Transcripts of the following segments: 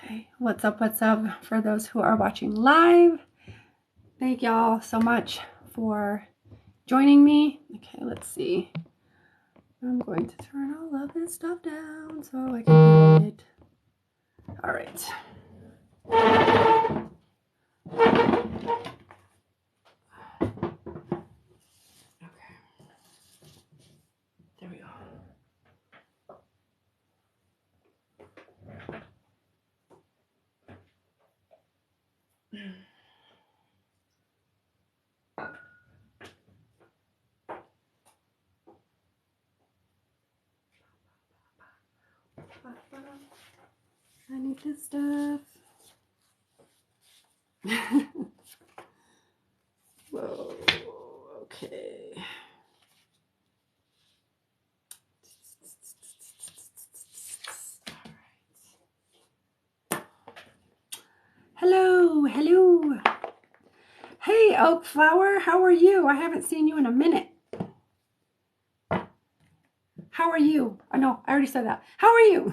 Okay, what's up for those who are watching live? Thank y'all so much for joining me. Okay, let's see. I'm going to turn all of this stuff down so I can hear it. All right. Okay. There we go. I need this stuff. Whoa, okay. Hello, hello. Hey, Oak Flower, how are you? I haven't seen you in a minute. How are you? I know, I already said that. How are you?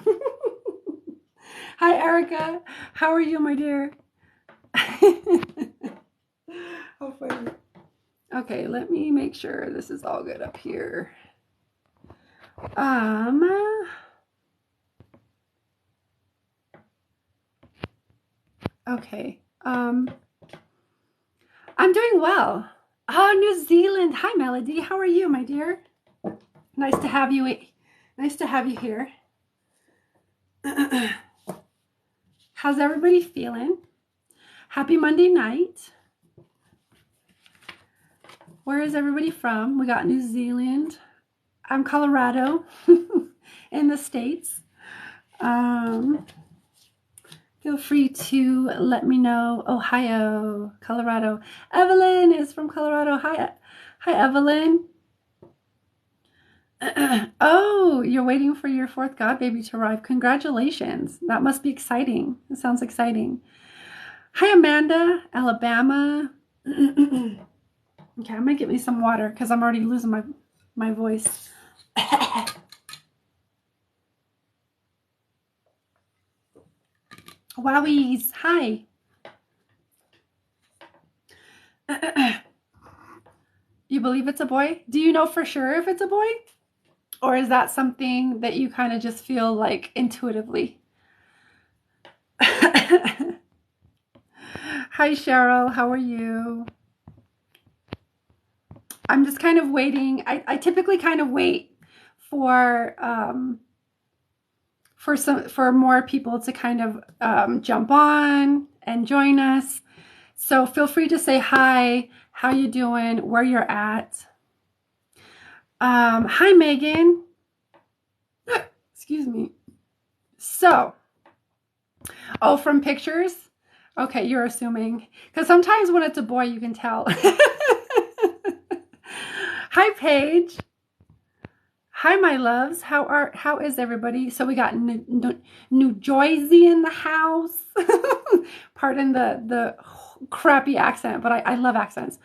Hi, Erica. How are you, my dear? How funny. Okay, let me make sure this is all good up here. Okay. I'm doing well. Oh, New Zealand. Hi, Melody. How are you, my dear? Nice to have you. Nice to have you here. How's everybody feeling? Happy Monday night. Where is everybody from? We got New Zealand. I'm Colorado in the States. Feel free to let me know. Ohio, Colorado. Evelyn is from Colorado. Hi, Evelyn. Oh, you're waiting for your fourth god baby to arrive. Congratulations. That must be exciting. It sounds exciting. Hi, Amanda, Alabama. Okay, I'm gonna get me some water because I'm already losing my voice. Wowies, hi. You believe it's a boy? Do you know for sure if it's a boy? Or is that something that you kind of just feel like intuitively? Hi, Cheryl. How are you? I'm just kind of waiting. I typically kind of wait for more people to kind of jump on and join us. So feel free to say hi, how you doing, where you're at. Hi, Megan. Excuse me. So, oh, from pictures? Okay, you're assuming. Because sometimes when it's a boy, you can tell. Hi, Paige. Hi, my loves. How is everybody? So we got New Jersey in the house. Pardon the crappy accent, but I love accents.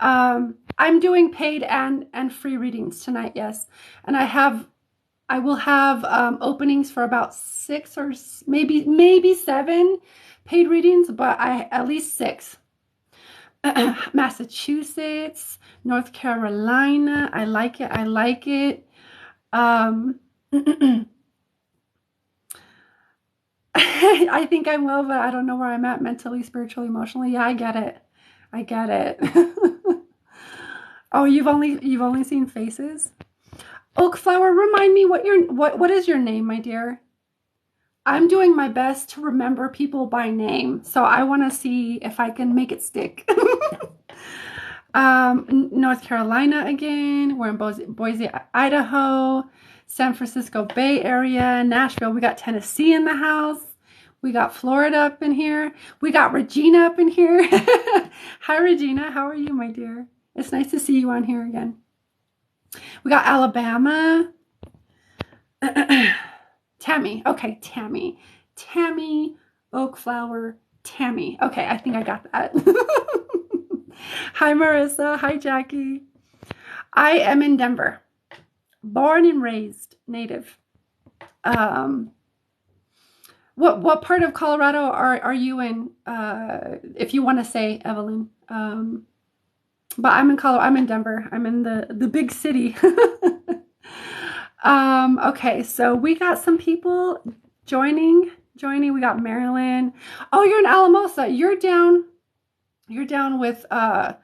I'm doing paid and free readings tonight, yes. And I will have openings for about 6 or maybe 7 paid readings, but at least 6. Massachusetts, North Carolina. I like it. I like it. I think I will, but I don't know where I'm at mentally, spiritually, emotionally. Yeah, I get it. I get it. Oh, you've only seen faces? Oak Flower, remind me what is your name, my dear? I'm doing my best to remember people by name, so I want to see if I can make it stick. North Carolina again. We're in Boise, Idaho, San Francisco Bay Area, Nashville. We got Tennessee in the house. We got Florida up in here. We got Regina up in here. Hi, Regina. How are you, my dear? It's nice to see you on here again. We got Alabama. Tammy. Okay, Tammy. Tammy, Oak Flower, Tammy. Okay, I think I got that. Hi, Marissa. Hi, Jackie. I am in Denver. Born and raised native. What part of Colorado are you in? If you want to say, Evelyn. But I'm in Colorado. I'm in Denver. I'm in the big city. Okay, so we got some people joining. We got Marilyn. Oh, you're in Alamosa. You're down with a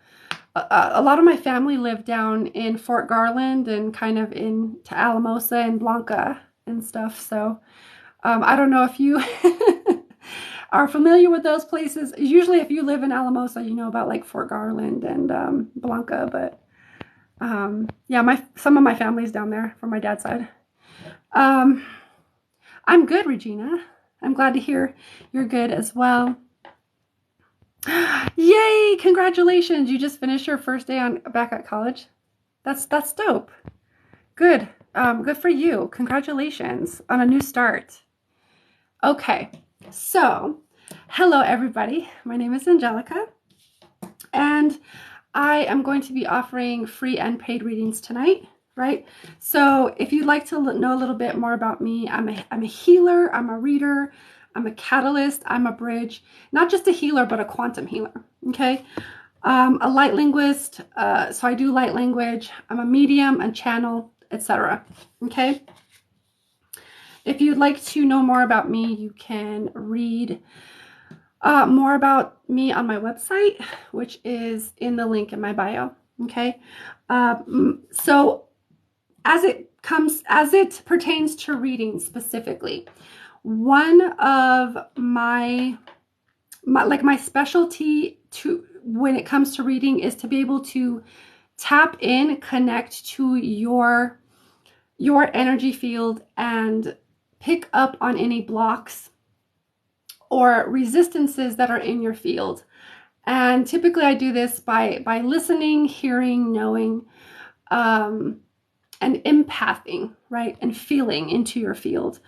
lot of my family live down in Fort Garland and kind of into Alamosa and Blanca and stuff. So I don't know if you are familiar with those places. Usually if you live in Alamosa, you know about like Fort Garland and Blanca, but yeah, some of my family's down there from my dad's side. I'm good, Regina. I'm glad to hear you're good as well. Yay! Congratulations! You just finished your first day back at college. That's dope. Good. Good for you. Congratulations on a new start. Okay, so hello everybody. My name is Angelica, and I am going to be offering free and paid readings tonight, right? So if you'd like to know a little bit more about me, I'm a healer, I'm a reader, I'm a catalyst, I'm a bridge, not just a healer, but a quantum healer, okay? A light linguist, so I do light language, I'm a medium, a channel, etc., okay? If you'd like to know more about me, you can read more about me on my website, which is in the link in my bio, okay? So as it pertains to reading specifically, one of my specialty when it comes to reading is to be able to tap in, connect to your energy field and pick up on any blocks or resistances that are in your field. And typically I do this by listening, hearing, knowing, and empathing, right? And feeling into your field.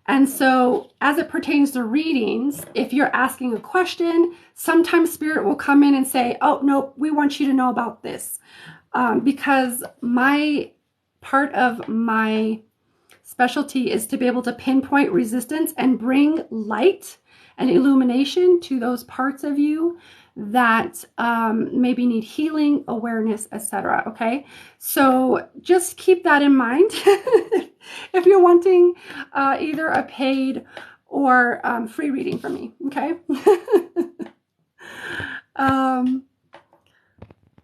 And so as it pertains to readings, if you're asking a question, sometimes spirit will come in and say, oh, no, we want you to know about this. Because part of my specialty is to be able to pinpoint resistance and bring light and illumination to those parts of you that maybe need healing, awareness, etc. Okay, so just keep that in mind if you're wanting either a paid or free reading from me. Okay. All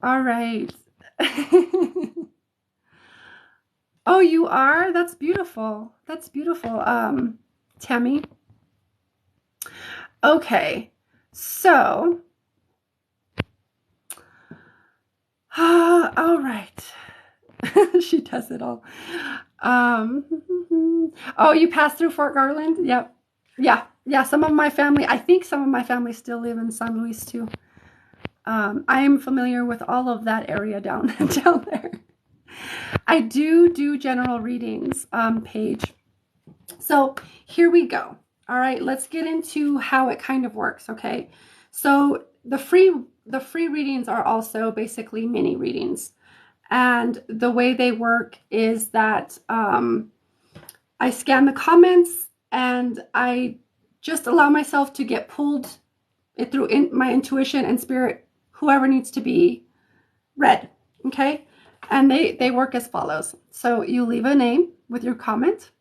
right. Oh, you are? That's beautiful. That's beautiful. Tammy. Okay. So, all right. She does it all. Oh, you passed through Fort Garland? Yep. Yeah. Some of my family, I think some of my family still live in San Luis too. I am familiar with all of that area down there. I do general readings, Paige. So here we go. All right, let's get into how it kind of works, okay? So the free readings are also basically mini readings. And the way they work is that I scan the comments and I just allow myself to get pulled through my intuition and spirit, whoever needs to be read, okay? And they work as follows. So you leave a name with your comment.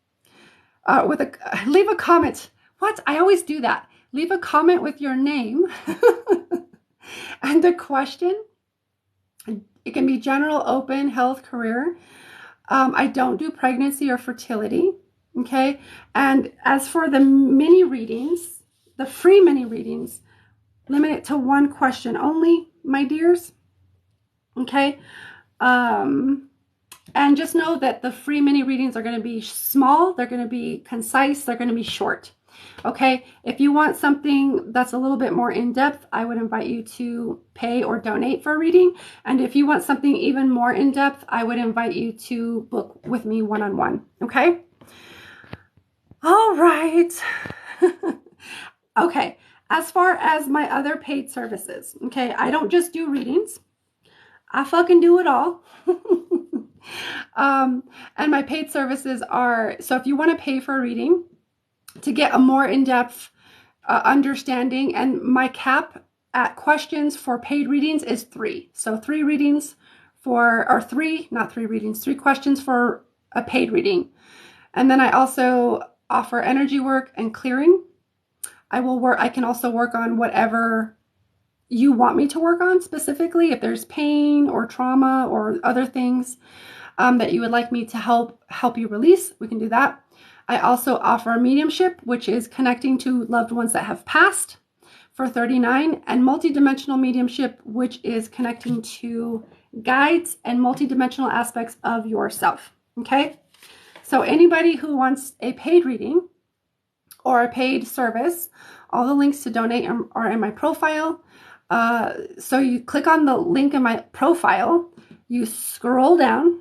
Leave a comment. What? I always do that. Leave a comment with your name and the question. It can be general, open, health, career. I don't do pregnancy or fertility. Okay. And as for the mini readings, the free mini readings, limit it to one question only, my dears. Okay. And just know that the free mini readings are going to be small. They're going to be concise. They're going to be short. Okay. If you want something that's a little bit more in depth, I would invite you to pay or donate for a reading. And if you want something even more in depth, I would invite you to book with me one-on-one. Okay. All right. Okay. As far as my other paid services, okay, I don't just do readings. I fucking do it all. And my paid services are, so if you want to pay for a reading, to get a more in-depth understanding. And my cap at questions for paid readings is 3. So 3 readings for, or 3, not 3 readings, 3 questions for a paid reading. And then I also offer energy work and clearing. I can also work on whatever you want me to work on specifically. If there's pain or trauma or other things that you would like me to help you release, we can do that. I also offer mediumship, which is connecting to loved ones that have passed, for $39, and multidimensional mediumship, which is connecting to guides and multidimensional aspects of yourself. Okay? So anybody who wants a paid reading or a paid service, all the links to donate are in my profile. So you click on the link in my profile, you scroll down,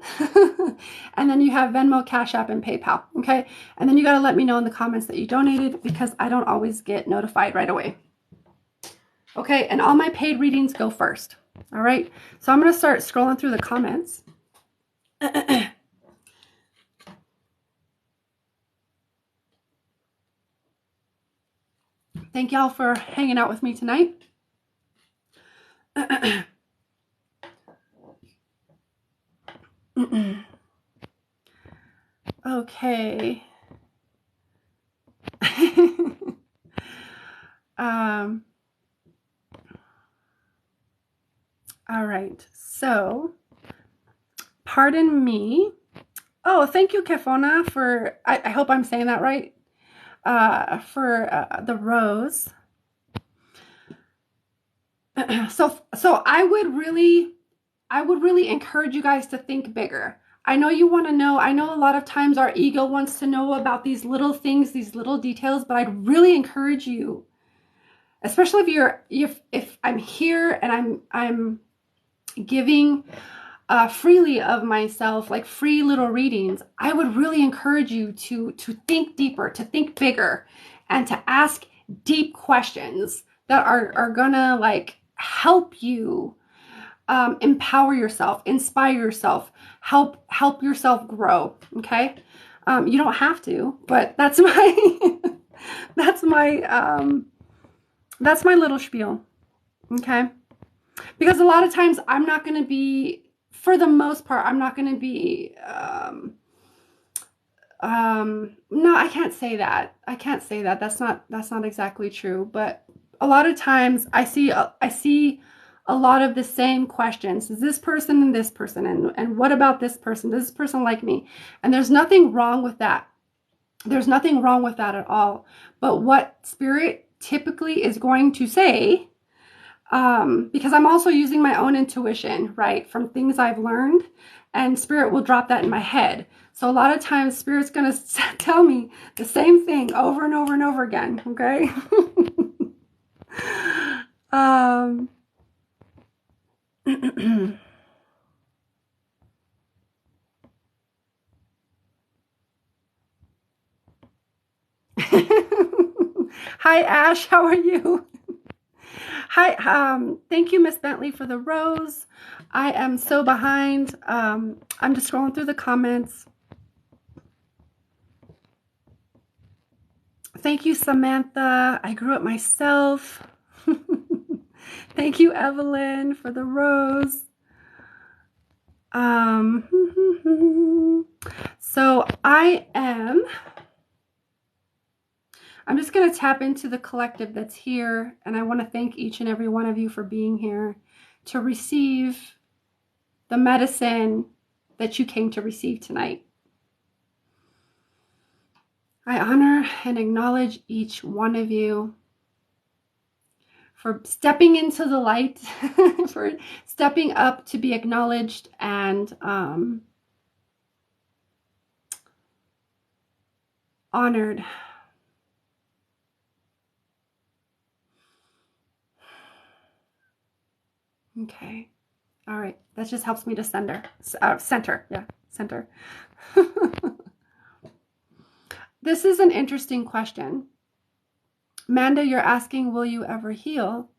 and then you have Venmo, Cash App, and PayPal, okay? And then you got to let me know in the comments that you donated, because I don't always get notified right away. Okay, and all my paid readings go first, all right? So I'm going to start scrolling through the comments. Thank y'all for hanging out with me tonight. Okay. All right. So, pardon me. Oh, thank you, Kefona, for, I hope I'm saying that right, for the rose. So I would really encourage you guys to think bigger. I know you want to know. I know a lot of times our ego wants to know about these little things, these little details, but I'd really encourage you, especially if I'm here and I'm giving freely of myself, like free little readings, I would really encourage you to think deeper, to think bigger, and to ask deep questions that are gonna like help you empower yourself, inspire yourself, help yourself grow. Okay, you don't have to, but that's my that's my little spiel. Okay, because a lot of times I'm not going to be, for the most part, I'm not going to be. No, I can't say that. I can't say that. That's not exactly true. But a lot of times I see a lot of the same questions. Is this person and this person, and what about this person? Does this person like me? And there's nothing wrong with that. There's nothing wrong with that at all. But what spirit typically is going to say, because I'm also using my own intuition, right, from things I've learned, and spirit will drop that in my head. So a lot of times spirit's going to tell me the same thing over and over and over again. Okay. Hi, Ash. How are you? Hi. Thank you, Miss Bentley, for the rose. I am so behind. I'm just scrolling through the comments. Thank you, Samantha. I grew it myself. Thank you, Evelyn, for the rose. So I'm just going to tap into the collective that's here, and I want to thank each and every one of you for being here to receive the medicine that you came to receive tonight. I honor and acknowledge each one of you for stepping into the light, for stepping up to be acknowledged and honored. Okay. All right. That just helps me to center. Yeah, center. This is an interesting question. Manda, you're asking, will you ever heal?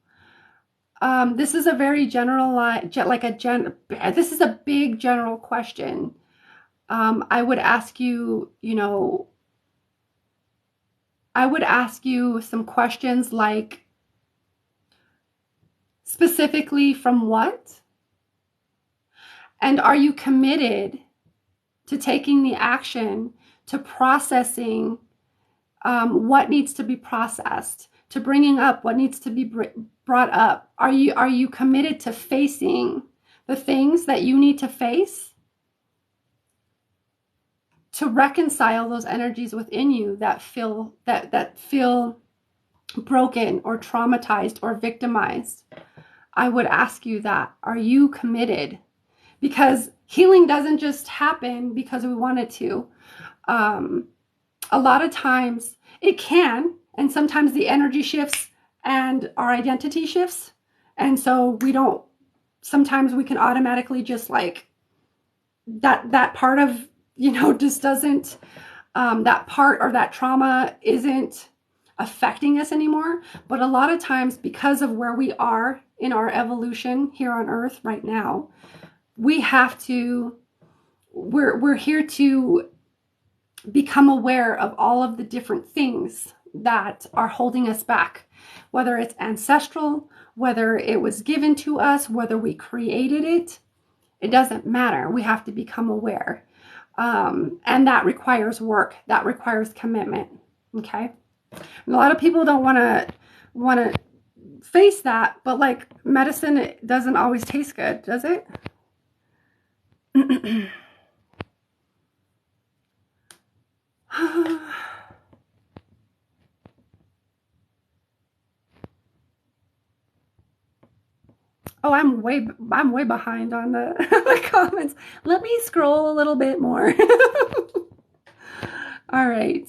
This is a very general, this is a big general question. I would ask you, I would ask you some questions like, specifically from what? And are you committed to taking the action, to processing what needs to be processed, to bringing up what needs to be brought up? Are you committed to facing the things that you need to face to reconcile those energies within you that feel broken or traumatized or victimized? I would ask you that. Are you committed? Because healing doesn't just happen because we want it to. A lot of times it can, and sometimes the energy shifts and our identity shifts. And so sometimes we can automatically just like, that part of, just doesn't, that part or that trauma isn't affecting us anymore. But a lot of times, because of where we are in our evolution here on Earth right now, we're here to become aware of all of the different things that are holding us back, whether it's ancestral, whether it was given to us, whether we created it. It doesn't matter. We have to become aware. And that requires work. That requires commitment. Okay. And a lot of people don't want to face that, but like medicine, it doesn't always taste good, does it? Oh, I'm way behind on the comments. Let me scroll a little bit more. All right.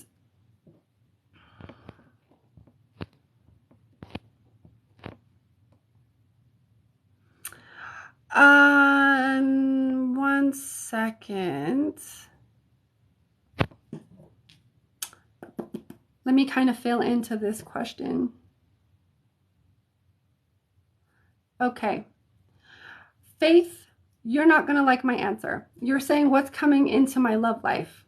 One second. Let me kind of fill into this question. Okay. Faith, you're not going to like my answer. You're saying what's coming into my love life.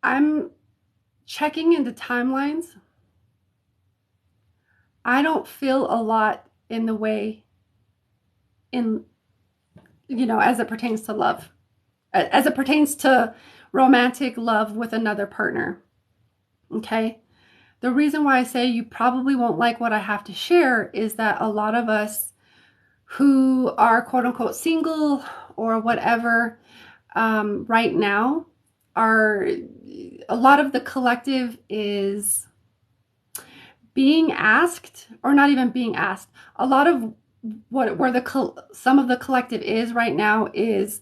I'm checking into timelines. I don't feel a lot in the way as it pertains to love, as it pertains to romantic love with another partner. Okay. The reason why I say you probably won't like what I have to share is that a lot of us who are quote unquote single or whatever right now a lot of the collective is being asked, or not even being asked. A lot of some of the collective is right now is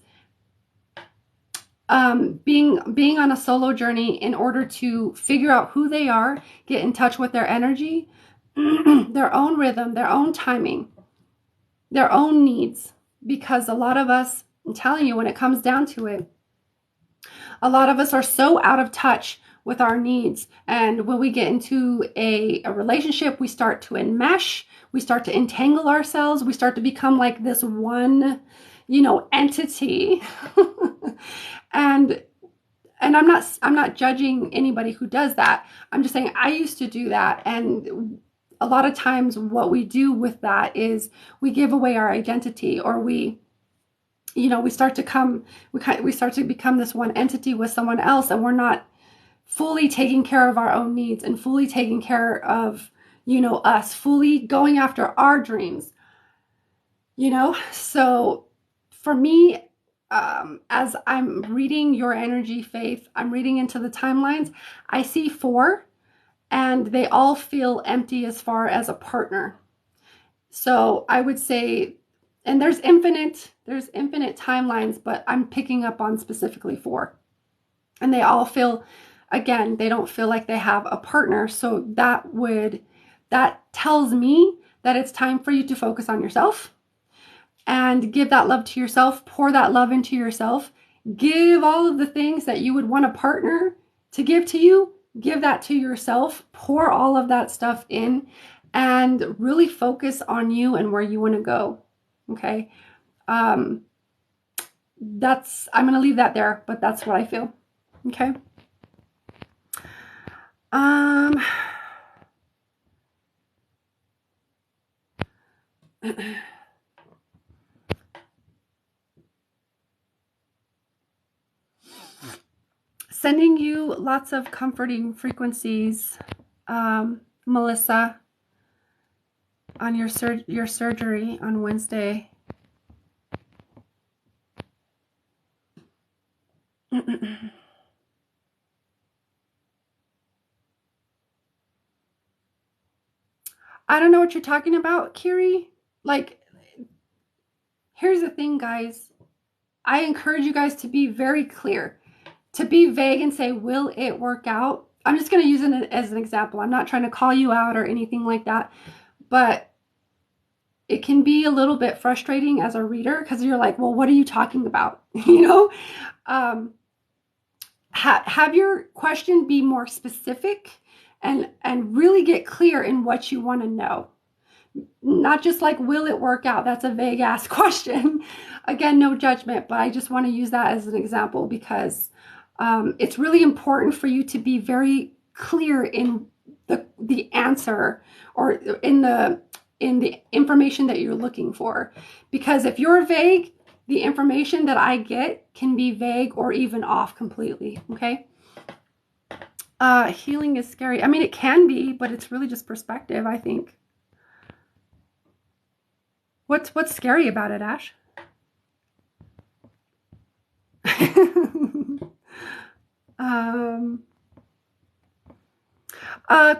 being on a solo journey in order to figure out who they are, get in touch with their energy, their own rhythm, their own timing, their own needs. Because a lot of us, I'm telling you, when it comes down to it, a lot of us are so out of touch with our needs. And when we get into a relationship, we start to enmesh, we start to entangle ourselves, we start to become like this one, entity. and I'm not judging anybody who does that. I'm just saying I used to do that. And a lot of times what we do with that is we give away our identity, or we start to become this one entity with someone else, and we're not fully taking care of our own needs and fully taking care of, us, fully going after our dreams, So for me, as I'm reading your energy, Faith, I'm reading into the timelines, I see 4, and they all feel empty as far as a partner. So I would say, and there's infinite timelines, but I'm picking up on specifically 4. And they all feel, again, they don't feel like they have a partner. So that tells me that it's time for you to focus on yourself and give that love to yourself, pour that love into yourself, give all of the things that you would want a partner to give to you, give that to yourself, pour all of that stuff in, and really focus on you and where you want to go. Okay. I'm going to leave that there, but that's what I feel. Okay. Sending you lots of comforting frequencies, Melissa, on your surgery on Wednesday. I don't know what you're talking about, Kiri. Like, here's the thing, guys. I encourage you guys to be very clear. To be vague and say, will it work out? I'm just going to use it as an example. I'm not trying to call you out or anything like that. But it can be a little bit frustrating as a reader because you're like, well, what are you talking about? You know? Have your question be more specific and really get clear in what you want to know. Not just like, will it work out? That's a vague ass question. Again, no judgment, but I just want to use that as an example because it's really important for you to be very clear in the answer or in the information that you're looking for. Because if you're vague, the information that I get can be vague or even off completely, okay? Healing is scary. I mean, it can be, but it's really just perspective, I think. What's scary about it, Ash?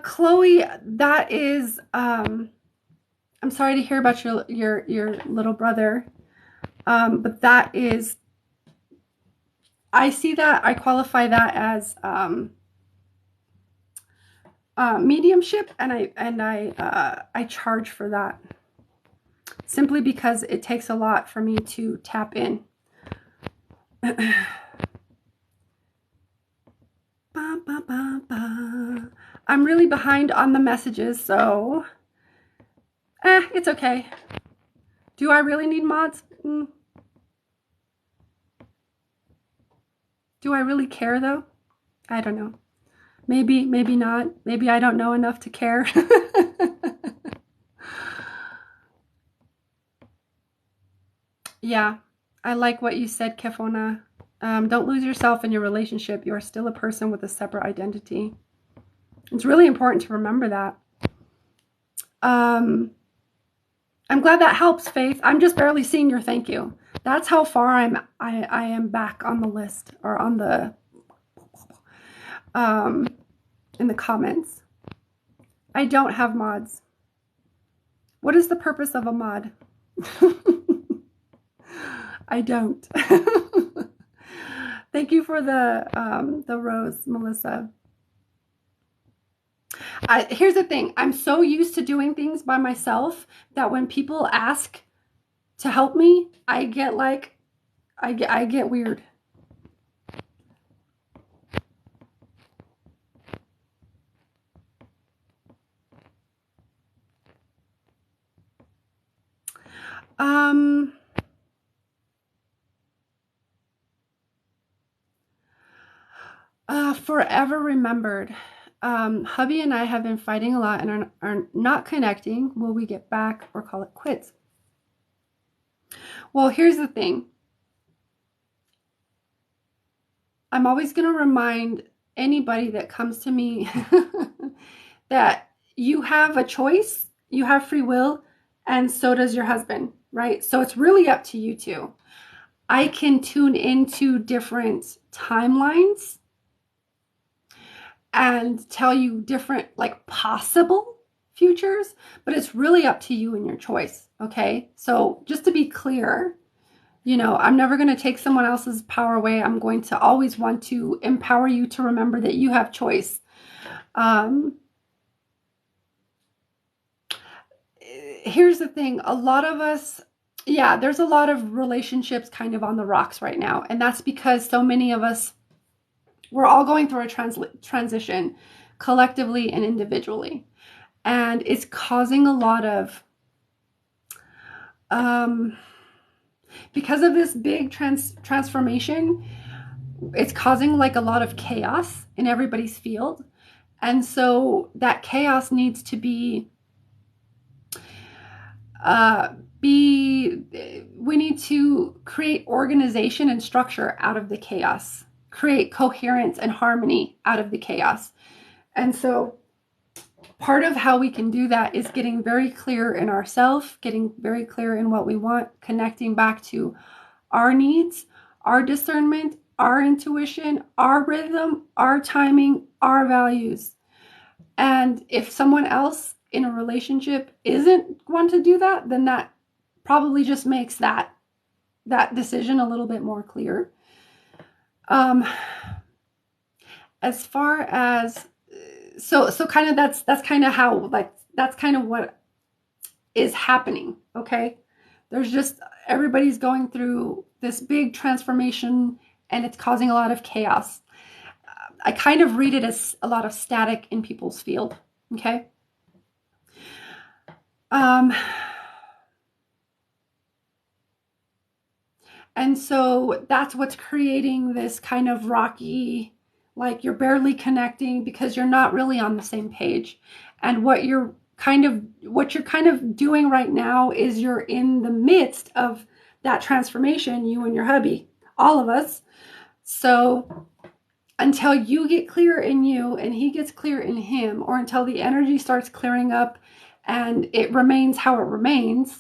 Chloe, that is, I'm sorry to hear about your little brother. But that is, I see that, I qualify that as mediumship, and I charge for that simply because it takes a lot for me to tap in. I'm really behind on the messages, so it's okay. Do I really need mods? Do I really care though? I don't know. Maybe not. Maybe I don't know enough to care. Yeah, I like what you said, Kefona. Don't lose yourself in your relationship. You are still a person with a separate identity. It's really important to remember that. I'm glad that helps, Faith. I'm just barely seeing your thank you. That's how far I am back on the list or on the in the comments. I don't have mods. What is the purpose of a mod? I don't. Thank you for the rose, Melissa. Here's the thing. I'm so used to doing things by myself that when people ask to help me, I get like, I get weird. Forever remembered. Hubby and I have been fighting a lot and are not connecting. Will we get back or call it quits? Well, here's the thing. I'm always going to remind anybody that comes to me that you have a choice, you have free will, and so does your husband, right? So it's really up to you two. I can tune into different timelines and tell you different, like, possible futures, but it's really up to you and your choice, okay? So just to be clear, you know, I'm never going to take someone else's power away. I'm going to always want to empower you to remember that you have choice. Here's the thing. A lot of us, yeah, there's a lot of relationships kind of on the rocks right now. And that's because so many of us, we're all going through a transition collectively and individually. And it's causing a lot of Because of this big transformation, it's causing like a lot of chaos in everybody's field. And so that chaos needs to uh, we need to create organization and structure out of the chaos, create coherence and harmony out of the chaos. And so part of how we can do that is getting very clear in ourselves, getting very clear in what we want, connecting back to our needs, our discernment, our intuition, our rhythm, our timing, our values. And if someone else in a relationship isn't going to do that, then that probably just makes that decision a little bit more clear. As far as so kind of that's kind of how, like, that's kind of what is happening. Okay, there's just, everybody's going through this big transformation and it's causing a lot of chaos. I kind of read it as a lot of static in people's field. Okay. And so that's what's creating this kind of rocky, like you're barely connecting because you're not really on the same page. And what you're kind of doing right now is you're in the midst of that transformation, you and your hubby, all of us. So until you get clear in you and he gets clear in him, or until the energy starts clearing up and it remains how it remains,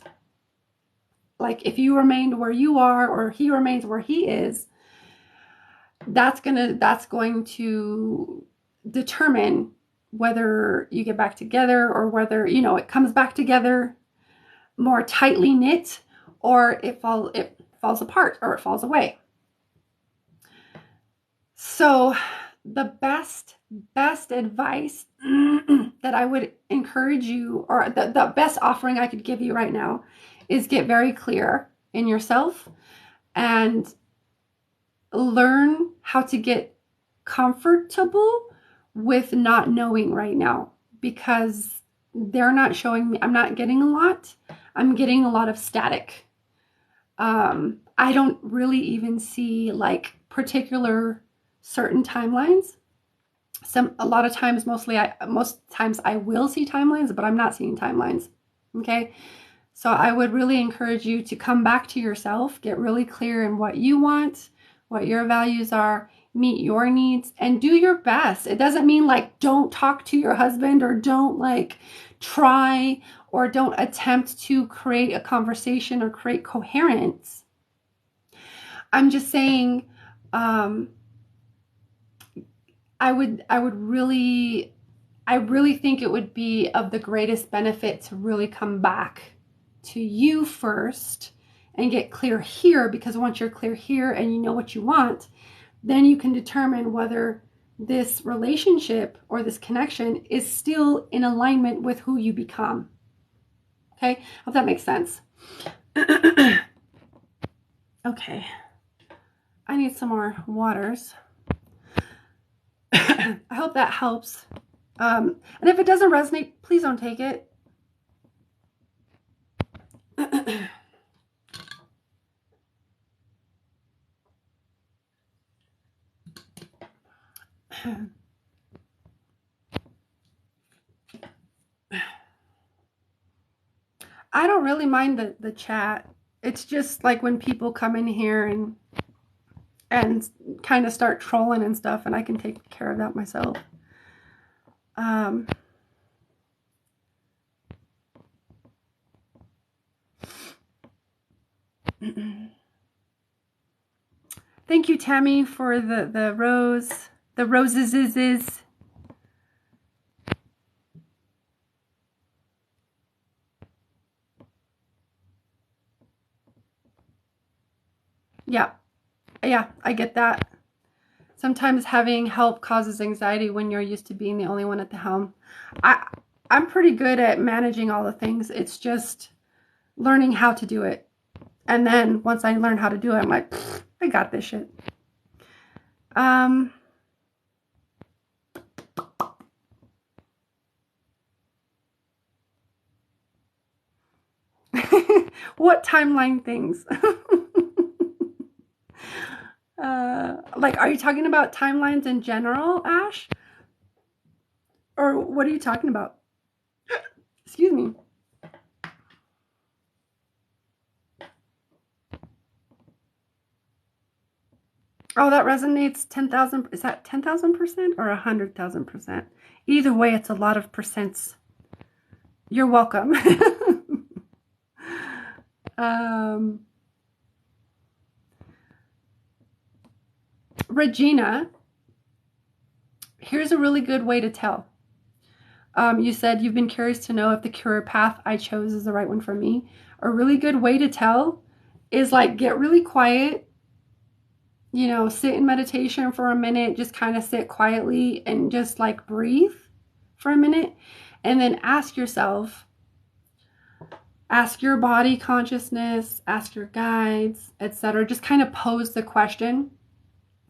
like if you remained where you are or he remains where he is, that's going to determine whether you get back together, or whether, it comes back together more tightly knit, or it falls apart, or it falls away. So the best advice that I would encourage you, or the best offering I could give you right now, is get very clear in yourself and learn how to get comfortable with not knowing right now, because they're not showing me, I'm not getting a lot. I'm getting a lot of static. I don't really even see like particular certain timelines. A lot of times, most times I will see timelines, but I'm not seeing timelines. Okay. So I would really encourage you to come back to yourself, get really clear in what you want, what your values are, meet your needs, and do your best. It doesn't mean like don't talk to your husband, or don't like try, or don't attempt to create a conversation or create coherence. I'm just saying, I really think it would be of the greatest benefit to really come back to you first and get clear here, because once you're clear here and you know what you want, then you can determine whether this relationship or this connection is still in alignment with who you become. Okay, hope that makes sense. Okay, I need some more waters. I hope that helps. And if it doesn't resonate, please don't take it. I don't really mind the chat. It's just like when people come in here and kind of start trolling and stuff, and I can take care of that myself. Thank you, Tammy, for the roses. Yeah, I get that. Sometimes having help causes anxiety when you're used to being the only one at the helm. I'm pretty good at managing all the things. It's just learning how to do it. And then once I learn how to do it, I'm like, I got this shit. What timeline things? Like, are you talking about timelines in general, Ash? Or what are you talking about? Excuse me. Oh, that resonates 10,000. Is that 10,000% or 100,000%? Either way, it's a lot of percents. You're welcome. Regina, here's a really good way to tell. You said you've been curious to know if the career path I chose is the right one for me. A really good way to tell is like get really quiet, you know, sit in meditation for a minute, just kind of sit quietly and just like breathe for a minute. And then ask yourself, ask your body consciousness, ask your guides, etc. Just kind of pose the question,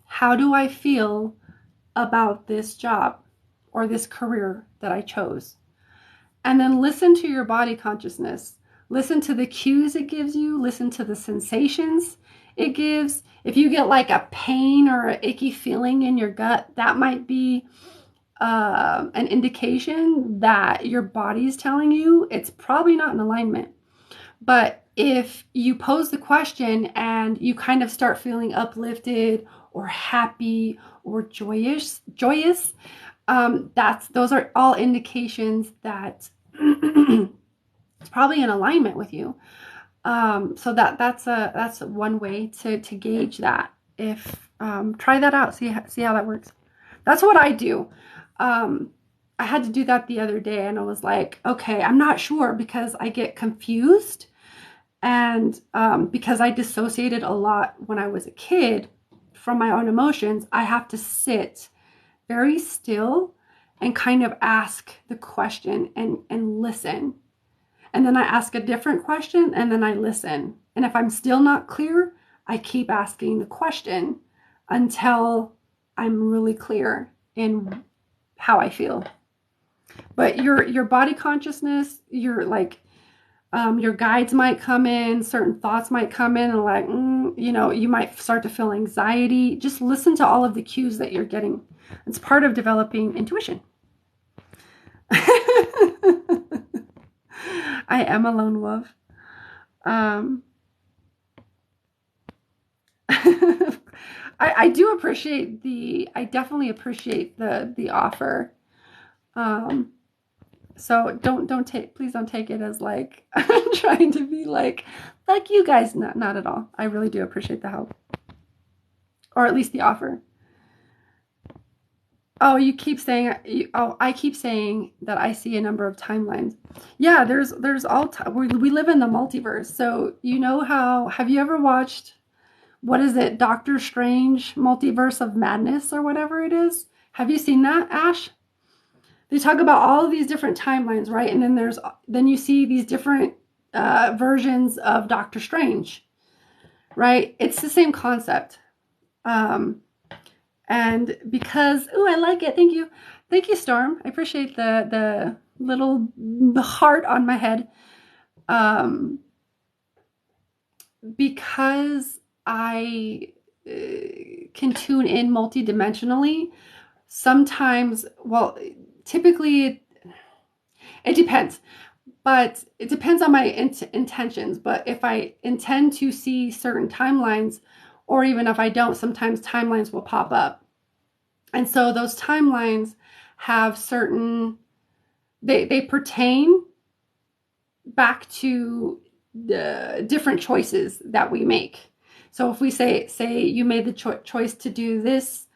how do I feel about this job or this career that I chose? And then listen to your body consciousness. Listen to the cues it gives you. Listen to the sensations it gives. If you get like a pain or an icky feeling in your gut, that might be an indication that your body's telling you it's probably not in alignment. But if you pose the question and you kind of start feeling uplifted or happy or joyous, those are all indications that it's probably in alignment with you. So that's one way to gauge that. If try that out, see how that works. That's what I do. I had to do that the other day, and I was like, okay, I'm not sure, because I get confused, and because I dissociated a lot when I was a kid from my own emotions. I have to sit very still and kind of ask the question and listen. And then I ask a different question, and then I listen. And if I'm still not clear, I keep asking the question until I'm really clear in how I feel. But your body consciousness, your guides might come in, certain thoughts might come in, and like, you know, you might start to feel anxiety. Just listen to all of the cues that you're getting. It's part of developing intuition. I am a lone wolf. I do appreciate I definitely appreciate the offer. So please don't take it as like I'm trying to be like you guys. Not at all. I really do appreciate the help, or at least the offer. Oh, you keep saying, I keep saying that I see a number of timelines. Yeah, there's all, we live in the multiverse. So, you know have you ever watched, what is it, Doctor Strange, Multiverse of Madness, or whatever it is? Have you seen that, Ash? They talk about all of these different timelines, right? And then you see these different versions of Doctor Strange, right? It's the same concept. And because, I like it. Thank you. Thank you, Storm. I appreciate the little heart on my head. Because I can tune in multidimensionally, sometimes, well, typically it depends. But it depends on my intentions. But if I intend to see certain timelines, or even if I don't, sometimes timelines will pop up. And so those timelines have certain, they pertain back to the different choices that we make. So if we say you made the choice to do this,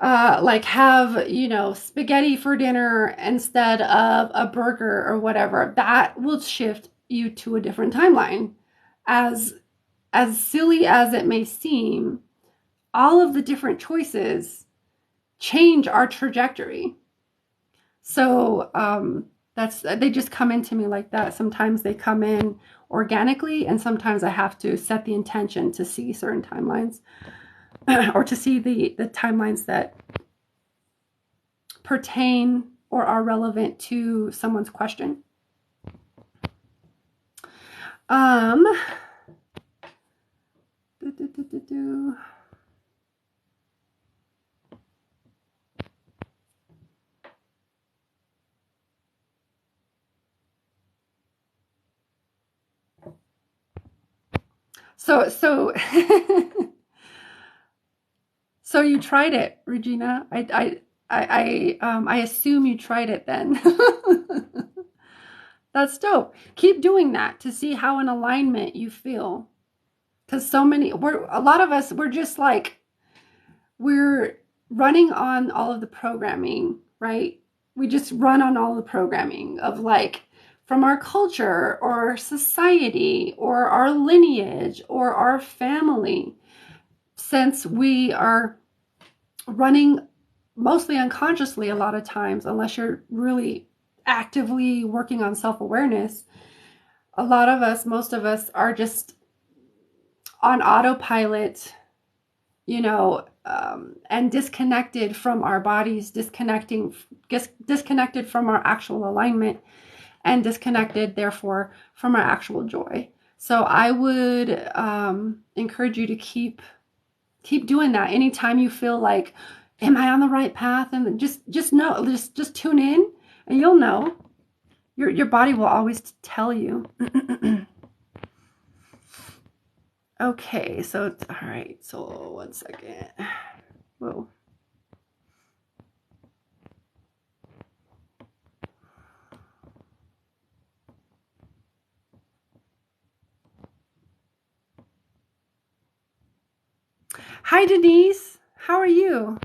like have, spaghetti for dinner instead of a burger or whatever, that will shift you to a different timeline. As silly as it may seem, all of the different choices change our trajectory. So they just come into me like that. Sometimes they come in organically, and sometimes I have to set the intention to see certain timelines or to see the timelines that pertain or are relevant to someone's question. So so you tried it, Regina. I assume you tried it then. That's dope. Keep doing that to see how in alignment you feel. Because a lot of us, we're just like, we're running on all of the programming, right? We just run on all the programming of like from our culture or society or our lineage or our family. Since we are running mostly unconsciously a lot of times, unless you're really actively working on self-awareness, a lot of us, most of us are just on autopilot, and disconnected from our bodies, disconnected from our actual alignment, and disconnected, therefore, from our actual joy. So I would encourage you to keep doing that. Anytime you feel like, am I on the right path? And just know, just tune in, and you'll know. Your body will always tell you. Okay, so all right. So 1 second. Whoa. Hi, Denise. How are you?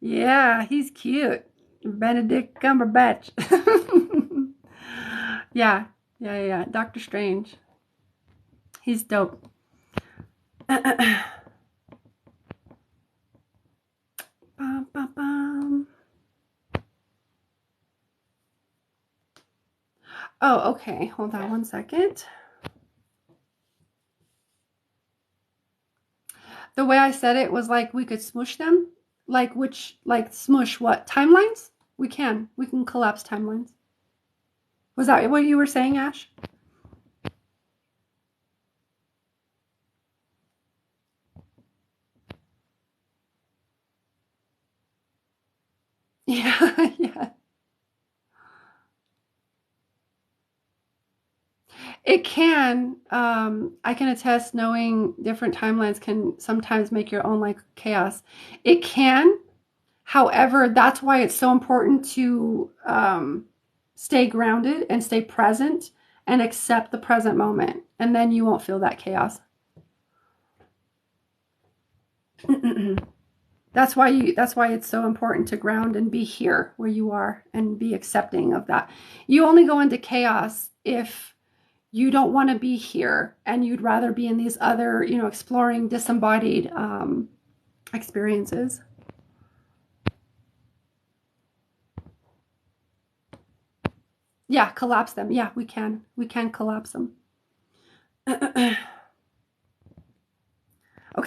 Yeah, he's cute. Benedict Cumberbatch. Yeah. Doctor Strange. He's dope. Bum, bum, bum. Oh, okay. Hold on 1 second. The way I said it was like we could smush them. Like smush what? Timelines? We can. We can collapse timelines. Was that what you were saying, Ash? Yeah, yeah. It can. I can attest knowing different timelines can sometimes make your own like chaos. It can. However, that's why it's so important to stay grounded and stay present and accept the present moment. And then you won't feel that chaos. That's why it's so important to ground and be here where you are and be accepting of that. You only go into chaos if you don't want to be here and you'd rather be in these other, exploring disembodied experiences. Yeah, collapse them. Yeah, we can. We can collapse them. Okay,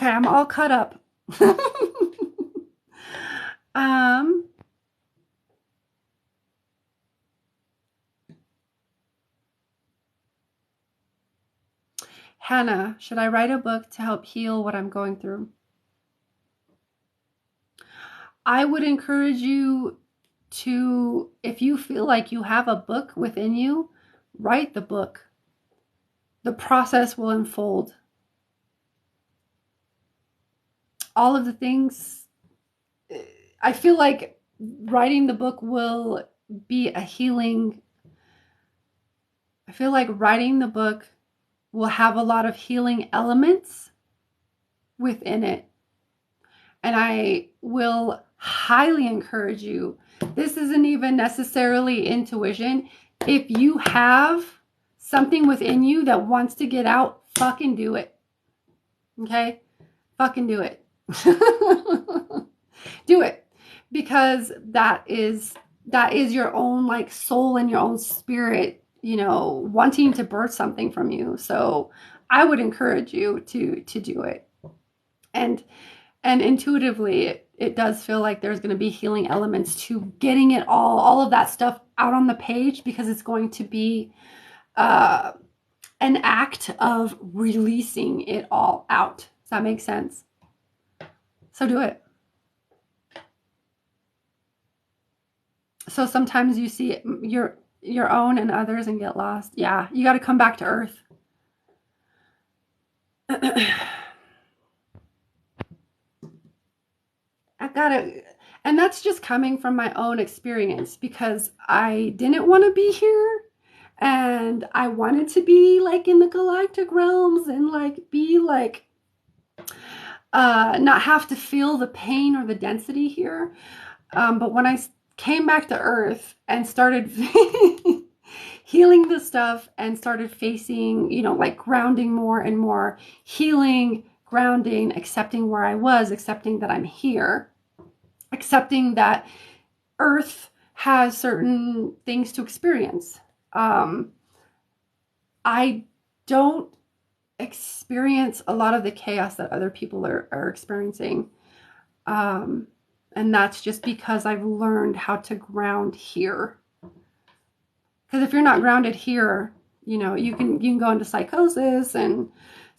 I'm all cut up. um, Hannah, should I write a book to help heal what I'm going through? I would encourage you to, if you feel like you have a book within you, write the book. The process will unfold. All of the things, I feel like writing the book will be a healing. I feel like writing the book will have a lot of healing elements within it. And I will highly encourage you. This isn't even necessarily intuition. If you have something within you that wants to get out, fucking do it. Okay? Fucking do it. Do it. Because that is your own like soul and your own spirit, wanting to birth something from you. So I would encourage you to do it. And intuitively, it does feel like there's going to be healing elements to getting it all of that stuff out on the page, because it's going to be an act of releasing it all out. Does that make sense? So do it. So sometimes you see your own and others and get lost. Yeah, you got to come back to earth. I gotta, and that's just coming from my own experience because I didn't want to be here and I wanted to be like in the galactic realms and like be like, not have to feel the pain or the density here. But when I came back to Earth and started healing the stuff and started facing, like grounding more and more, healing, grounding, accepting where I was, accepting that I'm here, accepting that Earth has certain things to experience. I don't experience a lot of the chaos that other people are experiencing. Um, and that's just because I've learned how to ground here. Because if you're not grounded here, you can go into psychosis and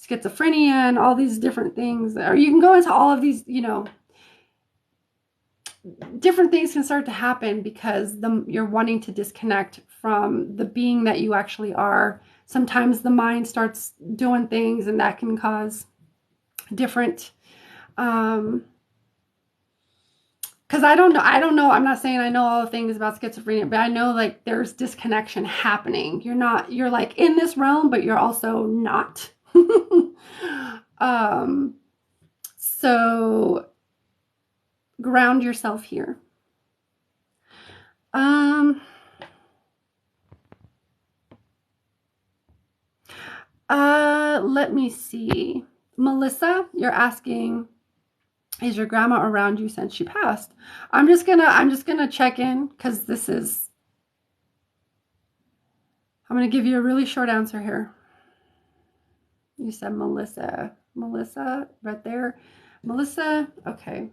schizophrenia and all these different things, or you can go into all of these, different things can start to happen because you're wanting to disconnect from the being that you actually are. Sometimes the mind starts doing things and that can cause different, because I don't know, I'm not saying I know all the things about schizophrenia, but I know like there's disconnection happening. You're like in this realm, but you're also not. So ground yourself here. Let me see. Melissa, you're asking, is your grandma around you since she passed? I'm just gonna check in because I'm gonna give you a really short answer here. You said Melissa. Melissa, right there. Melissa, okay.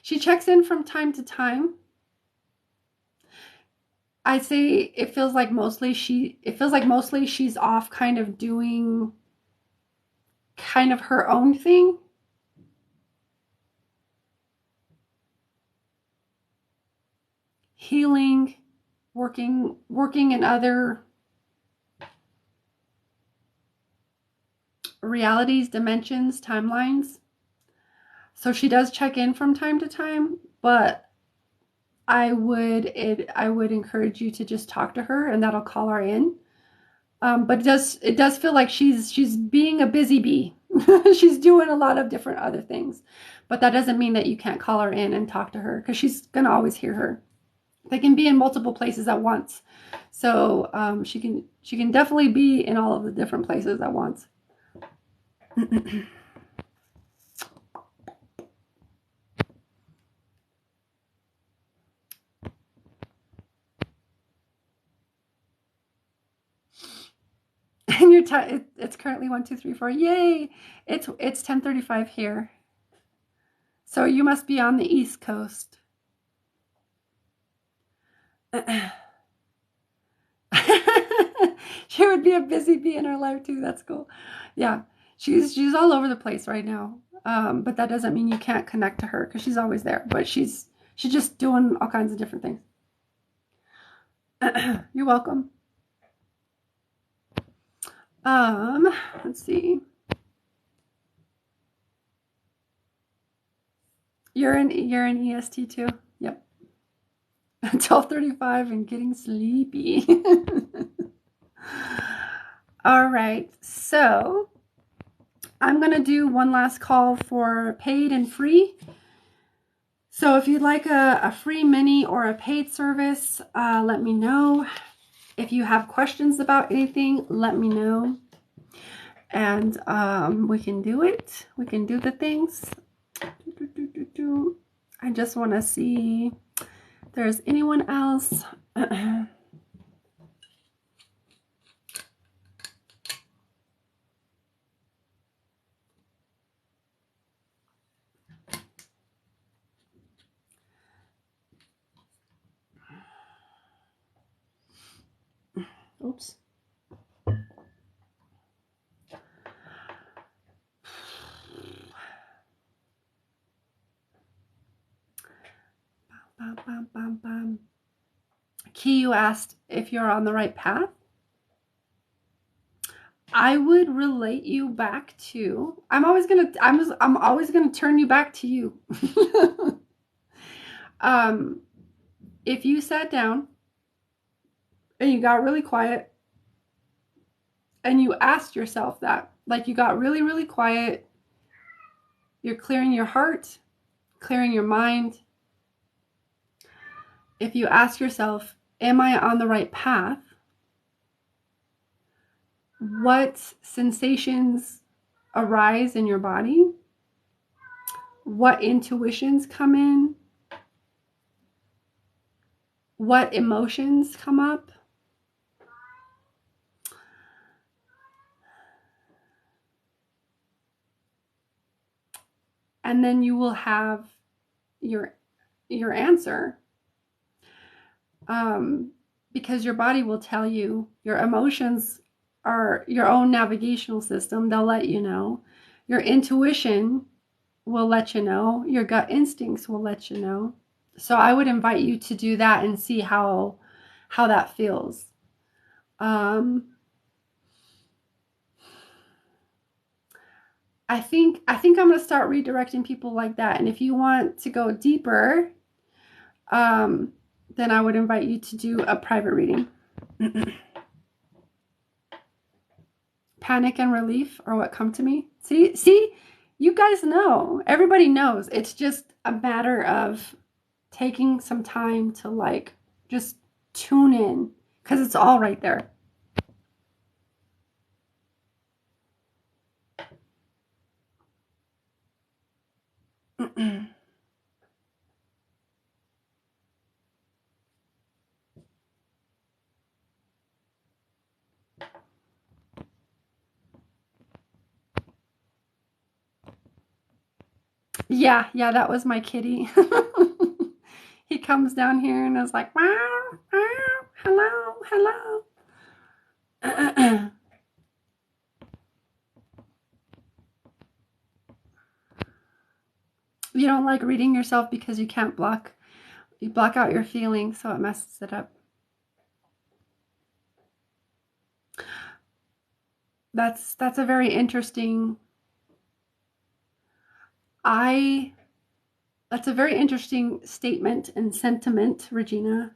She checks in from time to time. I say it feels like mostly she's off kind of doing kind of her own thing. Healing, working in other realities, dimensions, timelines. So she does check in from time to time, but I would encourage you to just talk to her and that'll call her in. But it does feel like she's being a busy bee. She's doing a lot of different other things, but that doesn't mean that you can't call her in and talk to her because she's gonna always hear her. They can be in multiple places at once, so she can definitely be in all of the different places at once. And your time, it's currently 1, 2, 3, 4. Yay! It's 10:35 here. So you must be on the East Coast. She would be a busy bee in her life too. That's cool. Yeah, she's all over the place right now. But that doesn't mean you can't connect to her because she's always there. But she's just doing all kinds of different things. You're welcome. Let's see. You're in EST too. Yep. 12:35 and getting sleepy. All right, so I'm gonna do one last call for paid and free. So if you'd like a free mini or a paid service, let me know. If you have questions about anything, let me know. And we can do it. We can do the things. I just want to see if there's anyone else. Oops. Key, you asked if you're on the right path. I would relate you back to, I'm always gonna turn you back to you. If you sat down and you got really quiet and you asked yourself that, like you got really, really quiet, you're clearing your heart, clearing your mind. If you ask yourself, am I on the right path? What sensations arise in your body? What intuitions come in? What emotions come up? And then you will have your answer. Because your body will tell you. Your emotions are your own navigational system. They'll let you know. Your intuition will let you know. Your gut instincts will let you know. So I would invite you to do that and see how that feels. I think I'm going to start redirecting people like that. And if you want to go deeper, then I would invite you to do a private reading. Panic and relief are what come to me. See, you guys know. Everybody knows. It's just a matter of taking some time to like just tune in, because it's all right there. Yeah, that was my kitty. He comes down here and is like, wow, wow, hello. You don't like reading yourself because you can't you block out your feelings, so it messes it up. That's a very interesting, that's a very interesting statement and sentiment, Regina.